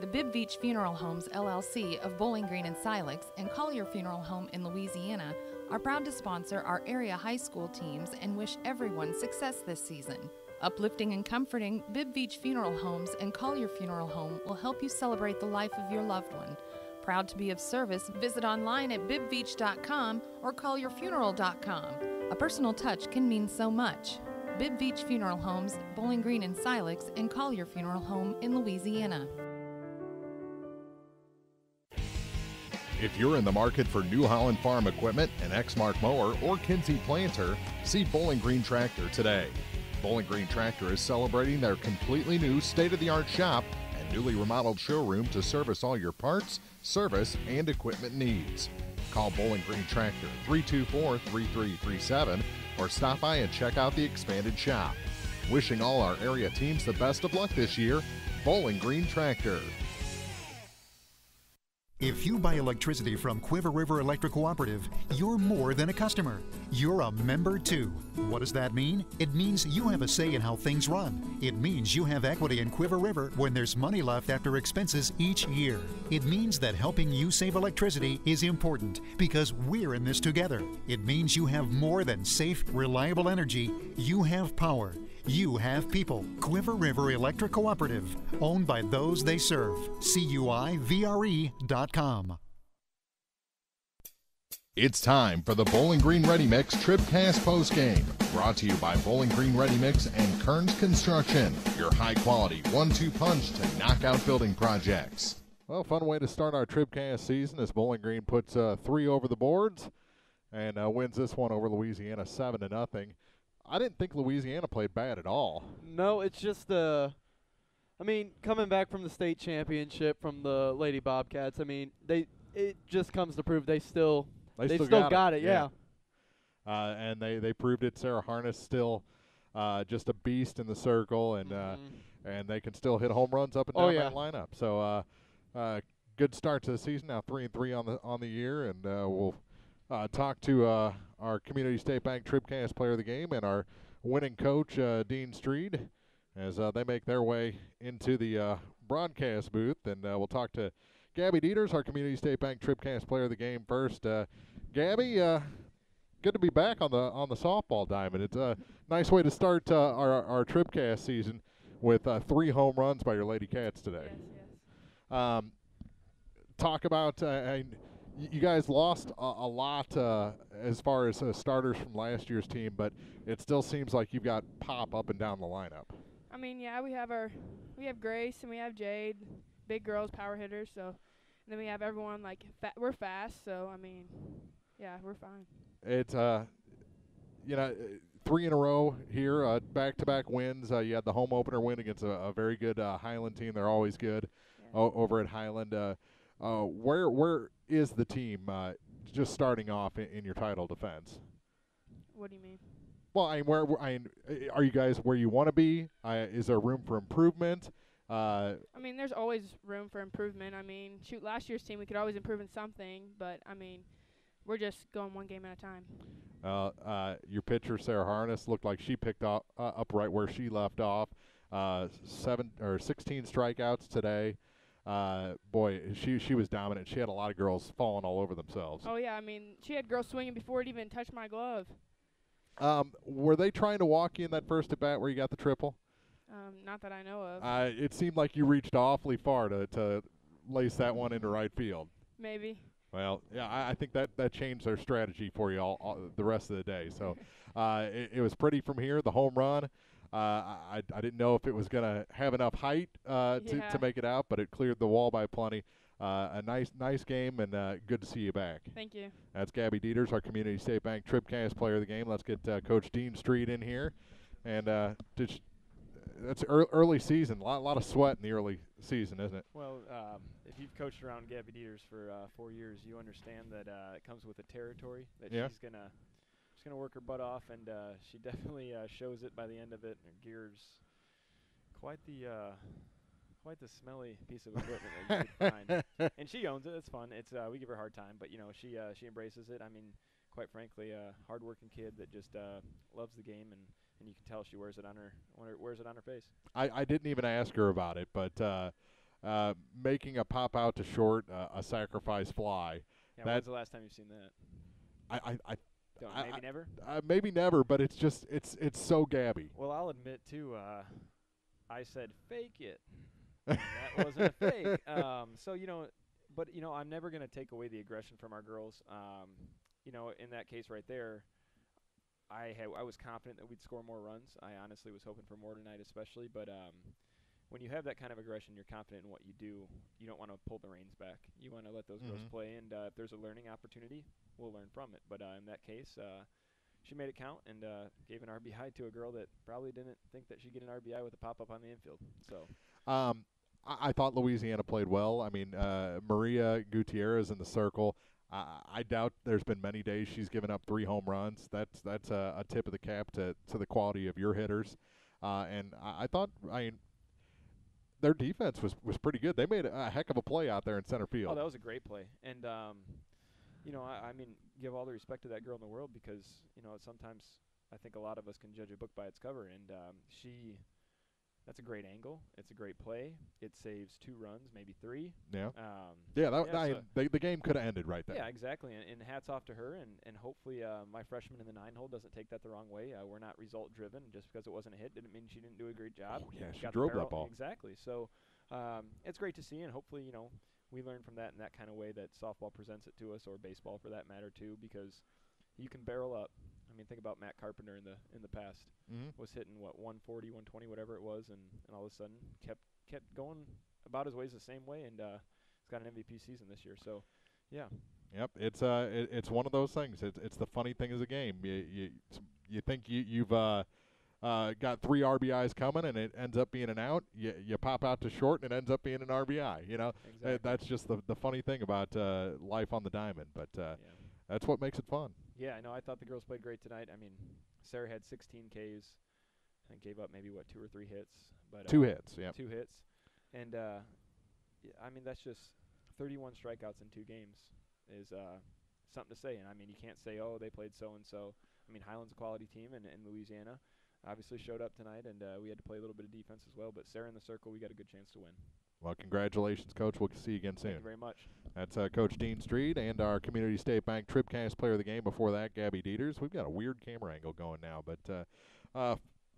The Bibb Beach Funeral Homes LLC of Bowling Green and Silex and Collier Funeral Home in Louisiana are proud to sponsor our area high school teams and wish everyone success this season. Uplifting and comforting, Bibb Beach Funeral Homes and Collier Funeral Home will help you celebrate the life of your loved one. Proud to be of service, visit online at bibbbeach.com or collierfuneral.com. A personal touch can mean so much. Bibb Beach Funeral Homes, Bowling Green and Silex, and Collier Funeral Home in Louisiana. If you're in the market for New Holland Farm equipment, an Exmark mower, or Kinsey planter, see Bowling Green Tractor today. Bowling Green Tractor is celebrating their completely new state-of-the-art shop and newly remodeled showroom to service all your parts, service, and equipment needs. Call Bowling Green Tractor 324-3337 or stop by and check out the expanded shop. Wishing all our area teams the best of luck this year, Bowling Green Tractor. If you buy electricity from Quiver River Electric Cooperative, you're more than a customer. You're a member too. What does that mean? It means you have a say in how things run. It means you have equity in Quiver River when there's money left after expenses each year. It means that helping you save electricity is important because we're in this together. It means you have more than safe, reliable energy. You have power. You have people. Quiver River Electric Cooperative, owned by those they serve. CUIVRE.com. It's time for the Bowling Green Ready Mix TribCast postgame, brought to you by Bowling Green Ready Mix and Kearns Construction, your high-quality 1-2 punch to knock out building projects. Well, fun way to start our TribCast season as Bowling Green puts 3 over the boards and wins this one over Louisiana 7-0. I didn't think Louisiana played bad at all. No, it's just I mean, coming back from the state championship from the Lady Bobcats, I mean, it just comes to prove they still got it. Yeah. And they proved it. Sarah Harness still just a beast in the circle, and and they can still hit home runs up and down that lineup. So good start to the season. Now 3-3 on the year, and we'll talk to our Community State Bank TribCast Player of the Game and our winning coach, Dean Streed, as they make their way into the broadcast booth. And we'll talk to Gabby Dieters, our Community State Bank TribCast Player of the Game first. Gabby, good to be back on the softball diamond. It's a nice way to start our TribCast season with 3 home runs by your Lady Cats today. Yes. Talk about you guys lost a lot as far as starters from last year's team, but it still seems like you've got pop up and down the lineup. I mean, yeah, we have Grace and we have Jade, big girls, power hitters. So, and then we have everyone we're fast. So I mean, yeah, we're fine. It's 3 in a row here, back-to-back wins. You had the home opener win against a very good Highland team. They're always good over at Highland. Where is the team just starting off in your title defense? What do you mean? Well, are you guys where you want to be? Is there room for improvement? I mean, there's always room for improvement. I mean, last year's team, we could always improve in something, but I mean, we're just going one game at a time. Your pitcher, Sarah Harness, looked like she picked up right where she left off. 16 strikeouts today. Boy, she was dominant. She had a lot of girls falling all over themselves. Oh, yeah. I mean, she had girls swinging before it even touched my glove. Were they trying to walk you in that first at-bat where you got the triple? Not that I know of. It seemed like you reached awfully far to lace that one into right field. Maybe. Well, yeah, I think that changed their strategy for you all the rest of the day. So it was pretty from here, the home run. I didn't know if it was going to have enough height to make it out, but it cleared the wall by plenty. A nice game, and good to see you back. Thank you. That's Gabby Dieters, our Community State Bank TribCast player of the game. Let's get Coach Dean Street in here. And that's early season. A lot of sweat in the early season, isn't it? Well, if you've coached around Gabby Dieters for 4 years, you understand that it comes with a territory that she's gonna work her butt off, and she definitely shows it by the end of it. Her gear's quite the smelly piece of equipment that you could find. And she owns it. It's fun. It's we give her a hard time, but she embraces it. I mean, quite frankly, a hard-working kid that just loves the game, and you can tell she wears it on her face. I didn't even ask her about it, but making a pop out to short, a sacrifice fly. Yeah, when's the last time you've seen that? Maybe never. Maybe never, but it's just it's so Gabby. Well, I'll admit too. I said fake it. That wasn't a fake. But I'm never gonna take away the aggression from our girls. In that case right there, I was confident that we'd score more runs. I honestly was hoping for more tonight, especially. But when you have that kind of aggression, you're confident in what you do. You don't want to pull the reins back. You want to let those girls play, and if there's a learning opportunity, we'll learn from it. But in that case, she made it count and gave an RBI to a girl that probably didn't think that she'd get an RBI with a pop-up on the infield. So, I thought Louisiana played well. I mean, Maria Gutierrez in the circle. I doubt there's been many days she's given up 3 home runs. That's a tip of the cap to the quality of your hitters. And I thought, their defense was pretty good. They made a heck of a play out there in center field. Oh, that was a great play. And, I mean, give all the respect to that girl in the world because, sometimes I think a lot of us can judge a book by its cover. And that's a great angle. It's a great play. It saves 2 runs, maybe 3. Yeah. The game could have ended right there. Yeah, exactly. And hats off to her. And hopefully my freshman in the 9-hole doesn't take that the wrong way. We're not result-driven. Just because it wasn't a hit didn't mean she didn't do a great job. Oh, yeah, she drove that ball. Exactly. So it's great to see, and hopefully, we learn from that in that kind of way that softball presents it to us, or baseball for that matter too, because you can barrel up. I mean, think about Matt Carpenter in the past. Was hitting 140, 120, whatever it was, and all of a sudden kept going about his ways the same way, and he's got an MVP season this year. So, yeah. Yep, it's one of those things. It's the funny thing as a game. You think you've got 3 RBIs coming, and it ends up being an out. You pop out to short, and it ends up being an RBI. Exactly. That's just the funny thing about life on the diamond. But that's what makes it fun. Yeah, I know. I thought the girls played great tonight. I mean, Sarah had 16 Ks. I think gave up maybe 2 or 3 hits. But 2 hits, yeah. 2 hits, and I mean that's just 31 strikeouts in 2 games is something to say. And I mean you can't say they played so and so. I mean Highland's a quality team, and Louisiana obviously showed up tonight, and we had to play a little bit of defense as well. But Sarah in the circle, we got a good chance to win. Well, congratulations, Coach. We'll see you again soon. Thank you very much. That's Coach Dean Street and our Community State Bank TribCast player of the game. Before that, Gabby Dieters. We've got a weird camera angle going now, but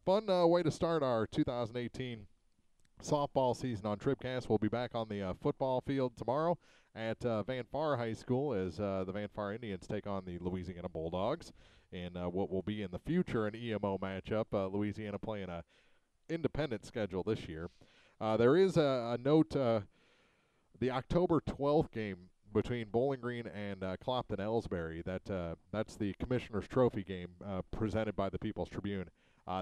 fun way to start our 2018 softball season on TribCast. We'll be back on the football field tomorrow at Van Far High School as the Van Far Indians take on the Louisiana Bulldogs in what will be in the future an EMO matchup. Louisiana playing a independent schedule this year. There is a note, the October 12th game between Bowling Green and Clopton-Ellsbury. That's the Commissioner's Trophy game presented by the People's Tribune.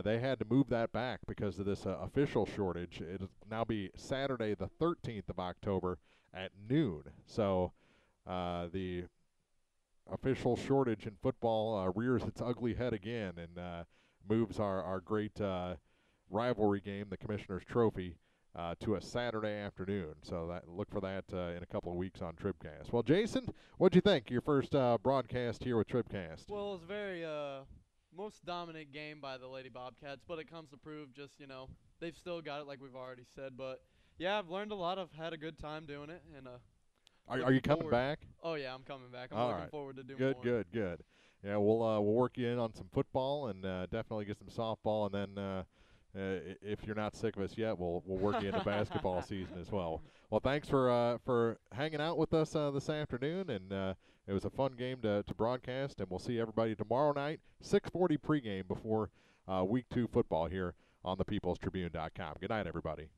They had to move that back because of this official shortage. It'll now be Saturday the 13th of October at noon. So the official shortage in football rears its ugly head again and moves our great rivalry game, the Commissioner's Trophy, to a Saturday afternoon. So look for that in a couple of weeks on TribCast. Well, Jason, what'd you think? Your first broadcast here with TribCast. Well, it was very most dominant game by the Lady Bobcats, but it comes to prove just, they've still got it like we've already said. But, yeah, I've learned a lot. I've had a good time doing it. And Are you coming back? Oh, yeah, I'm coming back. I'm All looking right. forward to doing more. Good. Yeah, we'll work you in on some football and definitely get some softball, and then if you're not sick of us yet, we'll work you into basketball season as well. Well, thanks for hanging out with us this afternoon, and it was a fun game to broadcast, and we'll see everybody tomorrow night, 6:40 pregame before Week 2 football here on thepeoplestribune.com. Good night, everybody.